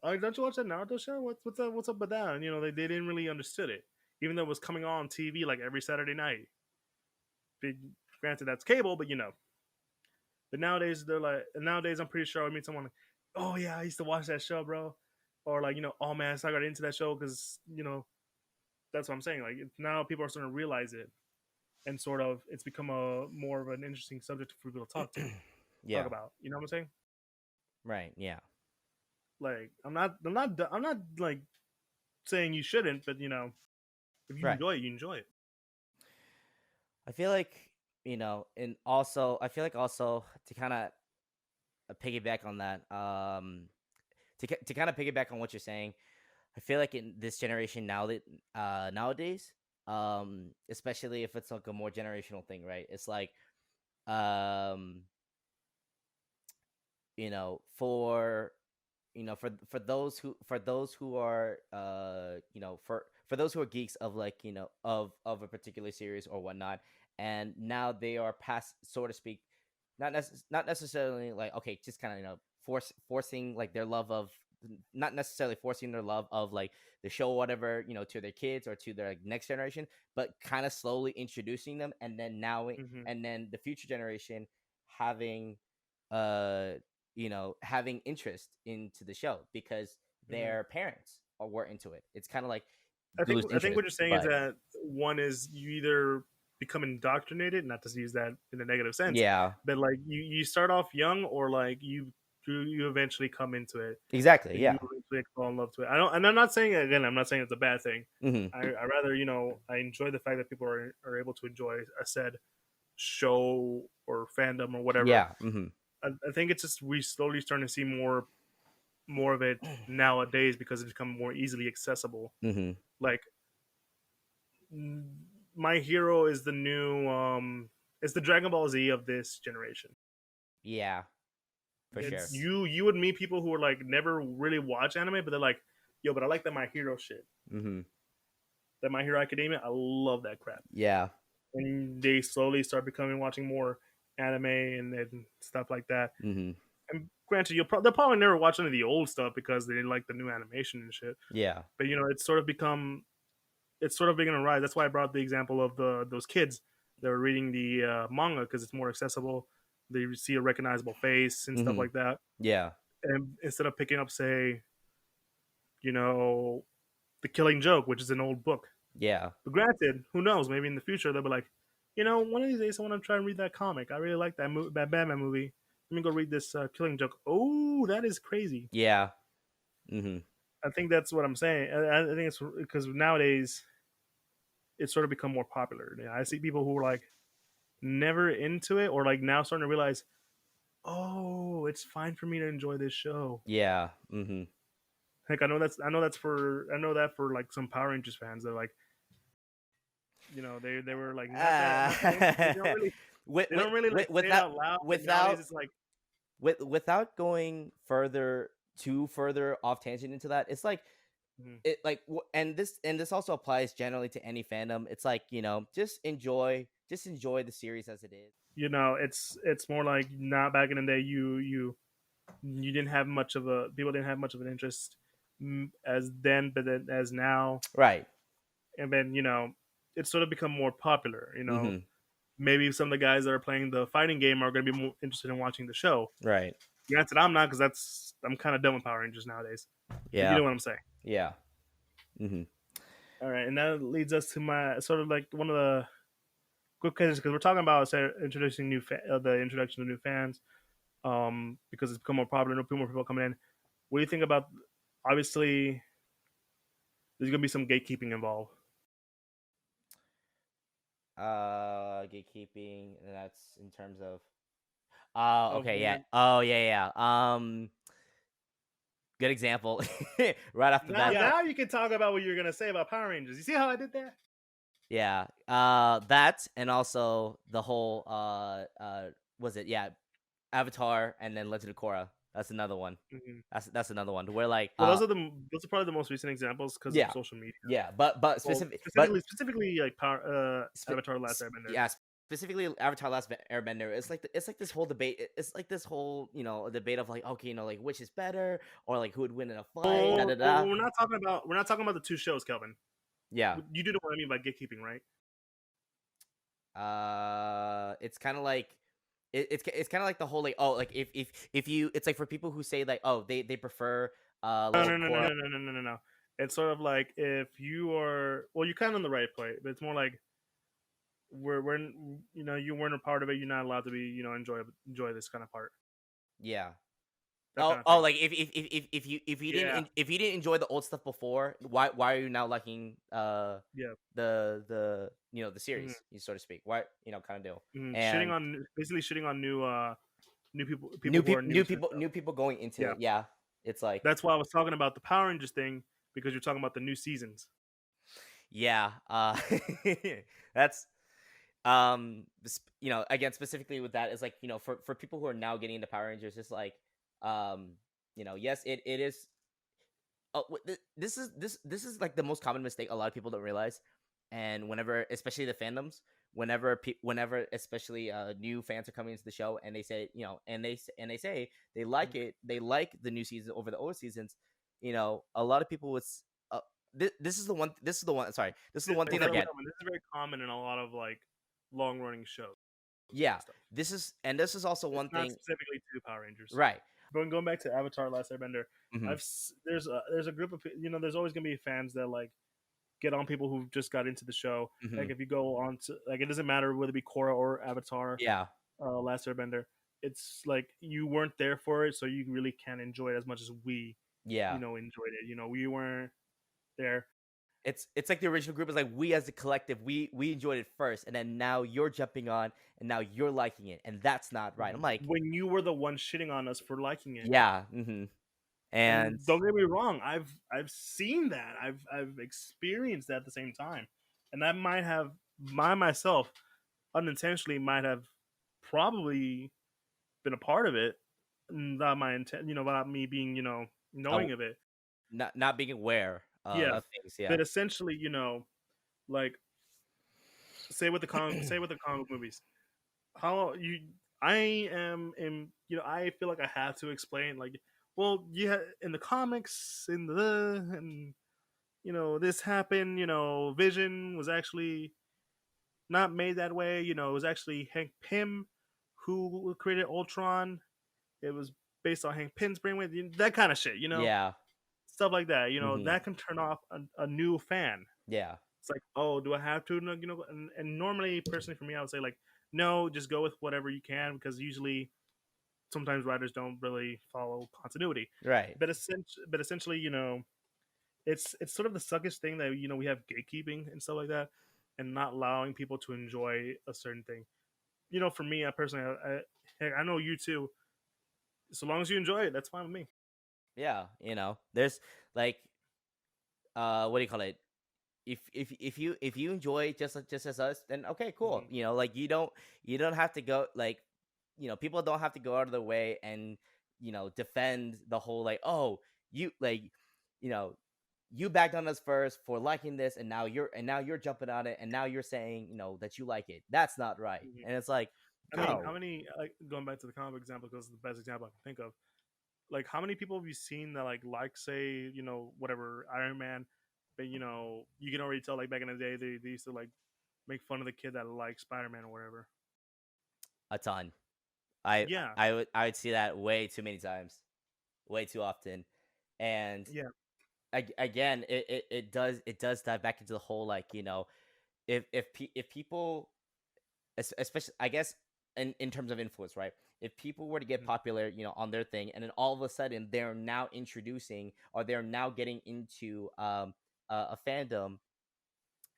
"Oh, don't you watch that Naruto show? What's up with that?" And they didn't really understood it, even though it was coming on TV like every Saturday night. Big, granted, that's cable, but But nowadays they're like, nowadays I'm pretty sure I meet someone like, "Oh yeah, I used to watch that show, bro," or like, "Oh man, so I got into that show because that's what I'm saying." Like now people are starting to realize it, and sort of it's become a more of an interesting subject for people to talk Yeah. about. You know what I'm saying? Right. Yeah. Like I'm not like saying you shouldn't, but if you Right. enjoy it, you enjoy it. I feel like, and also I feel like also to kind of piggyback on that, to kind of piggyback on what you're saying, I feel like in this generation now that nowadays, especially if it's like a more generational thing, right? It's like, um, for for those who are for those who are geeks of like of a particular series or whatnot, and now they are past, so to speak, not necessarily like, okay, just kind of forcing like their love of, not necessarily forcing their love of like the show or whatever, to their kids or to their like, next generation, but kind of slowly introducing them, and then now Hmm. and then the future generation having uh having interest into the show because Hmm. their parents were into it. It's kind of like I think lose I think interest, what you're saying is but that one is you either become indoctrinated, not to use that in a negative sense, yeah, but like you start off young, or like you eventually come into it, exactly, you yeah. eventually fall in love to it. And I'm not saying, again, I'm not saying it's a bad thing. Hmm. I rather I enjoy the fact that people are able to enjoy a said show or fandom or whatever. Yeah. Hmm. I think it's just we slowly starting to see more of it nowadays because it's become more easily accessible. Hmm. Like my hero is the new it's the Dragon Ball Z of this generation. Yeah, for sure. It's you would meet people who are like never really watch anime, but they're like, yo, but I like that My Hero shit. Hmm. That My Hero Academia, I love that crap. Yeah. And they slowly start becoming watching more anime and stuff like that. Hmm. And granted, they'll probably never watch any of the old stuff because they didn't like the new animation and shit. Yeah. But it's sort of beginning to rise. That's why I brought up the example of those kids that were reading the manga, because it's more accessible. They see a recognizable face and stuff Hmm. like that, Yeah. and instead of picking up, say, you know, the Killing Joke, which is an old book. Yeah. But granted, who knows? Maybe in the future they'll be like, one of these days I want to try and read that comic. I really like that Batman movie. Let me go read this Killing Joke. Oh, that is crazy. Yeah. Hmm. I think that's what I'm saying. I think it's because nowadays it's sort of become more popular. I see people who are like never into it, or like now starting to realize, oh, it's fine for me to enjoy this show. Yeah. Hmm. Heck, I know that for like some Power Rangers fans, they're like, they were like not that into it. uh, They don't really like say it without out loud. But nowadays without it's like, without going further too further off tangent into that, it's like Mhm. and this also applies generally to any fandom. It's like, just enjoy the series as it is. It's more like not back in the day. You didn't have much of a people didn't have much of an interest as then, but then as now, Right. and then it's sort of become more popular. Mm-hmm. Maybe some of the guys that are playing the fighting game are going to be more interested in watching the show. Right. Granted, I'm not because I'm kind of done with Power Rangers nowadays. But you Yeah. know what I'm saying. Yeah. Mm-hmm. All right, and that leads us to my sort of like one of the quick questions because we're talking about introducing the introduction of new fans. Because it's become more popular, more people coming in. What do you think about? Obviously, there's gonna be some gatekeeping involved. Gatekeeping, and that's in terms of Of okay, yeah. when Oh, yeah, yeah. Good example. Right off the now, bat. now you can talk about what you're gonna say about Power Rangers. You see how I did that? Yeah. That, and also the whole was it, yeah, Avatar and then Legend of Korra. That's another one. Hmm. That's another one where like Well, those are probably the most recent examples because of yeah. social media. Yeah, but Well, specific but specifically like Power spe- Avatar: Last Airbender. yeah, specifically Avatar: Last Airbender. It's like this whole debate. It's like this whole debate of like, okay, like which is better, or like who would win in a fight. Da Oh, da da. we're not talking about the two shows, Kelvin. Yeah. You do know what I mean by gatekeeping, right? It's kind of like it's kind of like the whole like, oh, like if you, it's like for people who say like, oh, they prefer No, Legend no, of no, no, Korra. no, no, no, no, no, no. It's sort of like if you are, well, you're kind of on the right play, but it's more like we're you weren't a part of it. You're not allowed to be enjoy this kind of part, Yeah. that Oh, kind of thing. like if you didn't Yeah, if you didn't enjoy the old stuff before, why are you now liking yeah. the Mm-hmm. series, so to speak? Why, kind of deal. Mm-hmm. Shitting And on basically shitting on new people who are new to the show. new people going into Yeah, it. Yeah, it's like, that's why I was talking about the Power Rangers thing because you're talking about the new seasons. yeah, that's again, specifically with that, is like, for people who are now getting into Power Rangers, it's like, yes, it is. Oh, this is like the most common mistake a lot of people don't realize, and whenever, especially the fandoms, whenever especially new fans are coming into the show, and they say, and they say they like it, they like the new season over the old seasons, a lot of people this is the one thing they're getting. This is very common in a lot of like long running shows Yeah, and stuff. this is also It's one not thing. specifically to Power Rangers. Right. Going back to Avatar: Last Airbender, Hmm. there's a group of there's always gonna be fans that like get on people who just got into the show. Hmm. Like if you go on to like it doesn't matter whether it be Korra or Avatar, Yeah. Last Airbender. It's like you weren't there for it, so you really can't enjoy it as much as we Yeah. enjoyed it. We weren't there. It's like the original group is like, we as a collective, we enjoyed it first, and then now you're jumping on, and now you're liking it, and that's not right. I'm like, When you were the one shitting on us for liking it. yeah. And And don't get me wrong, I've seen that. I've experienced that at the same time. And I might have myself unintentionally might have probably been a part of it. Not my intent, without me being, uh, knowing of it. not being aware Yeah. of things. Yeah. But essentially, like say with the comic movies. How you I am in I feel like I have to explain like well yeah in the comics and this happened, Vision was actually not made that way, it was actually Hank Pym who created Ultron. It was based on Hank Pym's brainwave, that kind of shit, Yeah. stuff like that, Hmm. that can turn off a new fan. Yeah. It's like, oh, do I have to? And normally, personally, for me, I would say like, no, just go with whatever you can because usually, sometimes writers don't really follow continuity. Right. But essentially, it's sort of the suckish thing that we have gatekeeping and stuff like that, and not allowing people to enjoy a certain thing. For me, I personally, heck, I know you too. So long as you enjoy it, that's fine with me. Yeah. There's like, what do you call it? If you enjoy just as us, then okay, cool. Hmm. Like, you don't have to go, like, people don't have to go out of their way and defend the whole like, oh, you like, you know you backed on us first for liking this, and now you're jumping on it, and now you're saying that you like it. That's not right. Mhm. And it's like, I mean, how no. many going back to the comic book example because it's the best example I can think of. Like, how many people have you seen that like say whatever Iron Man, but you can already tell like back in the day they used to like make fun of the kid that liked Spider Man or whatever. A ton. I Yeah, I would see that way too many times, way too often. And yeah, again, it does dive back into the whole, like, if people, especially, I guess, in terms of influence, right? If people were to get mhm. popular, on their thing, and then all of a sudden they're now introducing, or they're now getting into a fandom,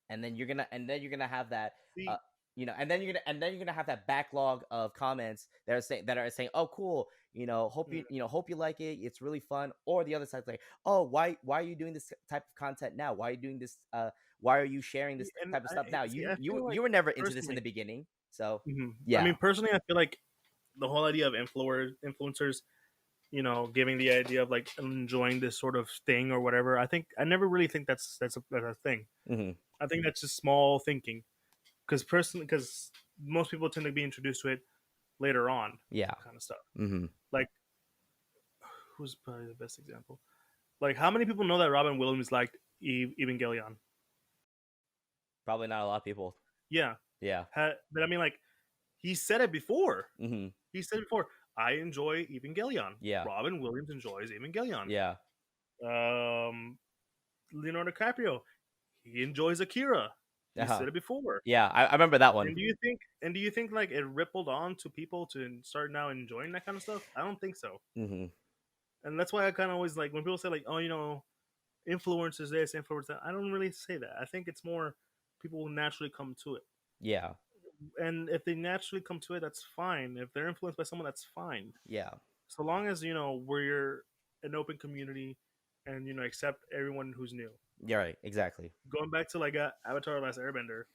and then you're gonna have that, uh See, and then you're gonna have that backlog of comments that are saying, oh, cool, hope mm, hope you like it, it's really fun. Or the other side's like, oh, why are you doing this type of content now? Why are you doing this? Why are you sharing this and type of stuff now? see, you I you feel like you were never into this in personally, the beginning. So I yeah. mean, personally, I feel like the whole idea of influencers, giving the idea of like enjoying this sort of thing or whatever. I never really think that's a thing. Hmm. I think that's just small thinking because most people tend to be introduced to it later on, Yeah. kind of stuff. Hmm. Like, who's probably the best example? Like, how many people know that Robin Williams liked Evangelion? Probably not a lot of people. Yeah, Yeah. but I mean, like, he said it before. Hmm. He said it before. I enjoy Evangelion. Yeah. Robin Williams enjoys Evangelion. Yeah. Um, Leonardo DiCaprio, he enjoys Akira. He Uh-huh. said it before. Yeah, I remember that one. And do you think like it rippled on to people to start now enjoying that kind of stuff? I don't think so. Hmm. And that's why I kind of always like when people say like, oh, influencers this, influencers that. I don't really say that. I think it's more people will naturally come to it. Yeah. And if they naturally come to it, that's fine. If they're influenced by someone, that's fine. Yeah. So long as we're an open community and accept everyone who's new. You're right. Exactly. Going back to like Avatar: Last Airbender,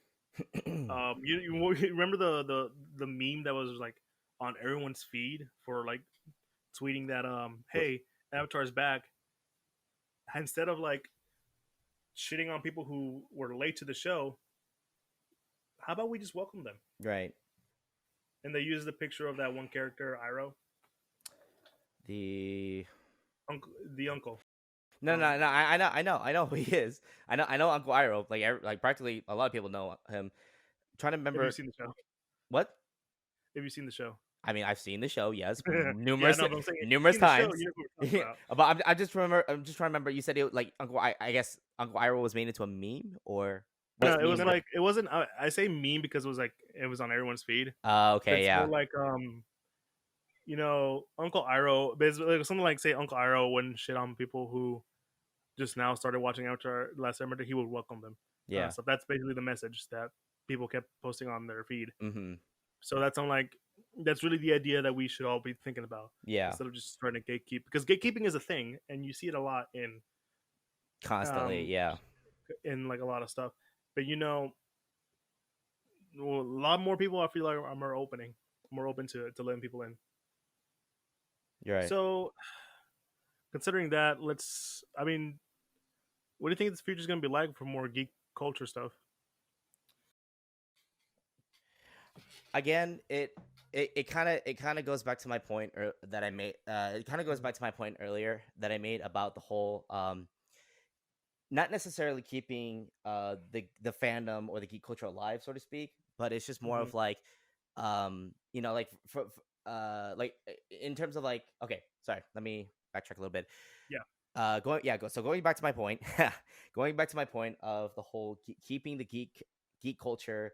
you remember the meme that was like on everyone's feed for like tweeting that hey, Avatar's back, instead of like shitting on people who were late to the show, how about we just welcome them? Right. And they use the picture of that one character, Iroh, The the uncle No, from. no, no. I know who he is. I know Uncle Iroh. Like practically a lot of people know him. Trying to Have you remember seen the show? what. Have you seen the show? I mean, I've seen the show, yes, Yeah, numerous no, but I'm saying if you've numerous seen the show, times. you know who we're talking about. But I just remember. I'm just trying to remember. You said it like Uncle. I guess Uncle Iroh was made into a meme, or No, what it was meme? like it wasn't. I say meme because it was like it was on everyone's feed. But Okay, it's more yeah, like Uncle Iroh, basically like, something like say Uncle Iroh wouldn't shit on people who just now started watching after last summer. He would welcome them. yeah. So that's basically the message that people kept posting on their feed. Mm-hmm. So that's really the idea that we should all be thinking about Yeah, instead of just trying to gatekeep because gatekeeping is a thing and you see it a lot constantly. um Yeah, in like a lot of stuff. But well, a lot more people I feel like are more open to letting people in. you're right. So considering that, I mean, what do you think this future is going to be like for more geek culture stuff? Again, it kind of goes back to my point that I made. It kind of goes back to my point earlier that I made about the whole not necessarily keeping the fandom or the geek culture alive, so to speak, but it's just more Mm-hmm. of like, like like in terms of like, okay, sorry, let me backtrack a little bit. Yeah. Going back to my point, going back to my point of the whole keeping the geek culture,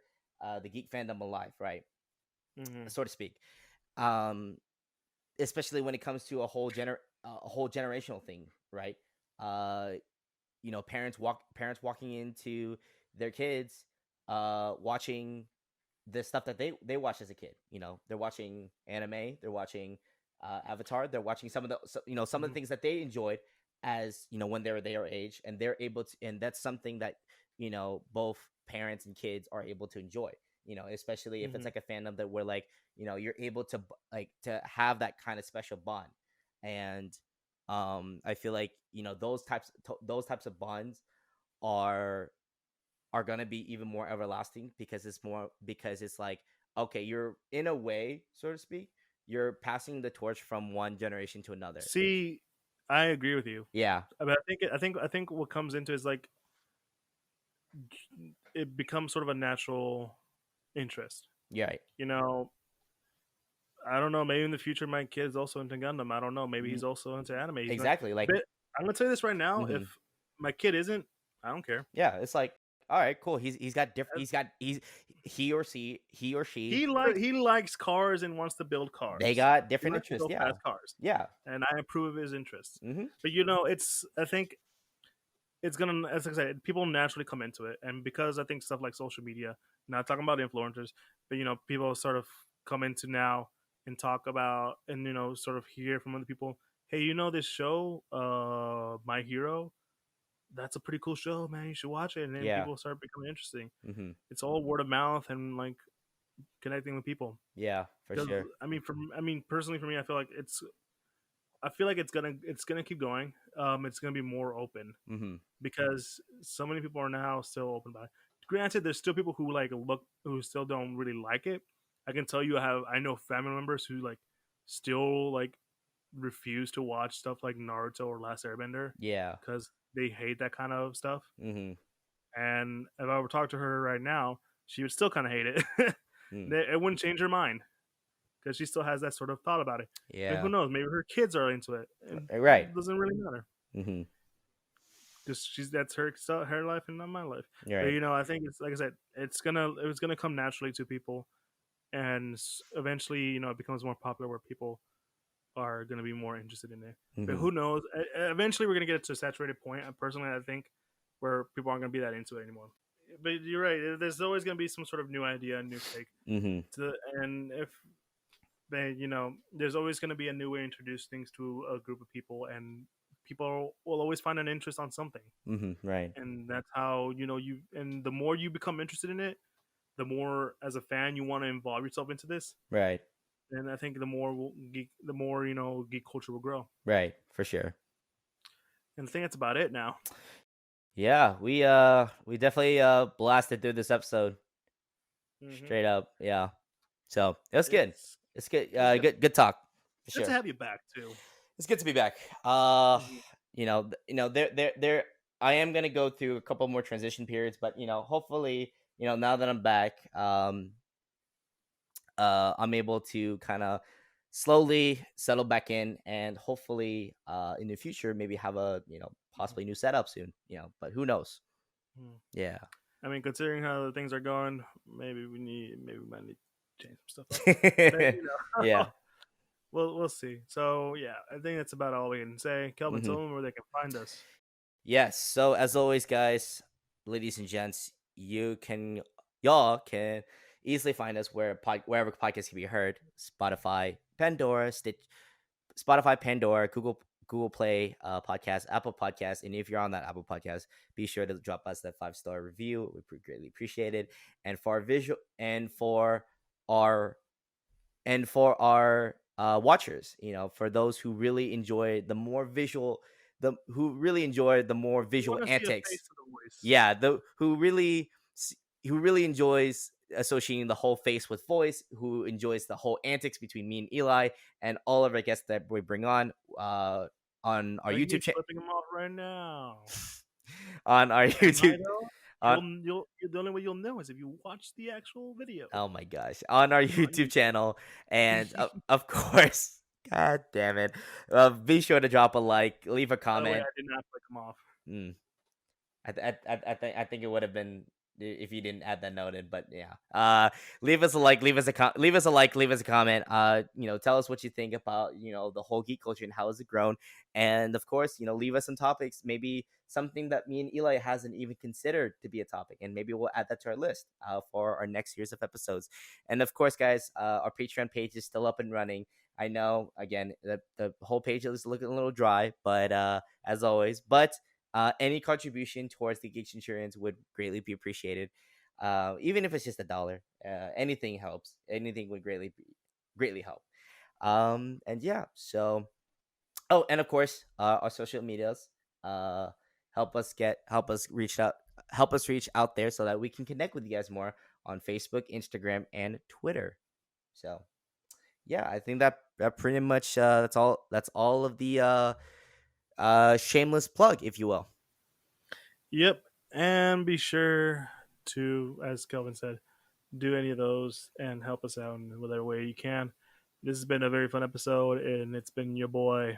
the geek fandom alive, right, Mm-hmm. so to speak. Um, Especially when it comes to a whole generational thing, right? Uh, parents walking into their kids, watching the stuff that they watched as a kid. They're watching anime, they're watching Avatar, they're watching some of some of the Mm-hmm. things that they enjoyed as when they were their age, and they're able to, and that's something that both parents and kids are able to enjoy. Especially if it's Mm-hmm. like a fandom that we're like, you're able to like to have that kind of special bond. and I feel like those types of bonds are gonna be even more everlasting because it's like, okay, you're in a way, so to speak, you're passing the torch from one generation to another. See, I agree with you. Yeah, But I think what comes into is like it becomes sort of a natural interest. you're right. You know, I don't know. Maybe in the future, my kid's also into Gundam. I don't know. Maybe he's Mm, also into anime. He's not. exactly, like, But I'm gonna tell you this right now. If mhm. my kid isn't, I don't care. Yeah, it's like, all right, cool. He's got different. That's, He or she. he likes cars and wants to build They cars. got He different likes to interests. build Yeah, fast cars, yeah. and I approve of his interests. Hmm. But it's. I think it's gonna, as I said, people naturally come into it, and because I think stuff like social media, not talking about influencers, but people sort of come into now and talk about, and sort of hear from other people, hey, this show, My Hero, that's a pretty cool show, man. You should watch it, and then Yeah. people start becoming interesting. Hmm. It's all word of mouth and like connecting with people. Yeah, for Because sure. personally for me, I feel like it's gonna keep going. It's gonna be more open Hmm. because so many people are now still open about it. Granted, there's still people who who still don't really like it. I can tell you, I know family members who still refuse to watch stuff like Naruto or Last Airbender Yeah. because they hate that kind of stuff. Hmm. And if I were to talk to her right now, she would still kind of hate it. Mm. It wouldn't change her mind because she still has that sort of thought about it. And who Yeah. knows? Maybe her kids are into it, and Right. it doesn't really matter. Hmm. Just that's her life and not my life. You're But right. I think it's like I said, it's gonna come naturally to people, and eventually it becomes more popular where people are gonna be more interested in it. But Hmm. who knows? Eventually, we're gonna get to a saturated point. Personally, I think where people aren't gonna be that into it anymore. But you're right. There's always gonna be some sort of new idea, new take Hmm. and if they, there's always going to be a new way to introduce things to a group of people, and people will always find an interest on something, Hmm. Right. and that's how and the more you become interested in it, the more as a fan you want to involve yourself into this, Right. and I think the more geek culture will grow. Right. For sure. And I think that's about it now. Yeah, we definitely blasted through this episode Hmm. straight up. Yeah. So it was good. it's It's good. it's good Good talk for good to sure. have you back too. It's good to be back. Hmm. There. I am gonna go through a couple more transition periods, but hopefully, now that I'm back, I'm able to kind of slowly settle back in, and hopefully, in the future, maybe have a possibly new setup soon. But who knows? Yeah. I mean, considering how the things are going, maybe we might need to change some stuff up, but Yeah. we'll see. So yeah, I think that's about all we can say. Kelvin, tell Hmm. them where they can find us. Yes. So as always, guys, ladies and gents, y'all can easily find us wherever podcasts can be heard: Spotify, Pandora, Google Play, podcast, Apple Podcast, and if you're on that Apple Podcast, be sure to drop us that 5-star review. We greatly appreciate it. And for our visual our and for our watchers, for those who really enjoy the more visual, the who really enjoy the more We visual want to see a face antics. to the voice. Yeah, the who really enjoys associating the whole face with voice, who enjoys the whole antics between me and Eli and all of our guests that we bring on our Look at me YouTube channel. flipping them off right now. On our Am I YouTube though? on The only way you'll know is if you watch the actual video. Oh my gosh, on our On YouTube channel, and YouTube. of course, god damn it, be sure to drop a like, leave a By the way, comment. I did not flick them off. Mm. I think it would have been if you didn't add that note in, but yeah. Leave us a like, leave us a like, leave us a comment. Tell us what you think about the whole geek culture and how has it grown, and of course, leave us some topics, maybe something that me and Eli hasn't even considered to be a topic, and maybe we'll add that to our list for our next series of episodes. And of course, guys, our Patreon page is still up and running. I know, again, the whole page is looking a little dry, but as always, any contribution towards the Geek Centurions would greatly be appreciated. Even if it's just $1, anything helps. Anything would greatly help. And yeah, so Oh, and of course, our social medias. Uh, help us reach out there so that we can connect with you guys more on Facebook, Instagram, and Twitter. So yeah, I think that pretty much that's all of the shameless plug, if you will. Yep. And be sure to, as Kelvin said, do any of those and help us out in whatever way you can. This has been a very fun episode, and it's been your boy,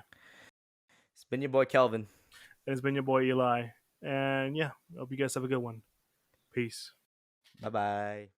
It's been your boy Kelvin. and it's been your boy Eli. And yeah, hope you guys have a good one. Peace. Bye bye.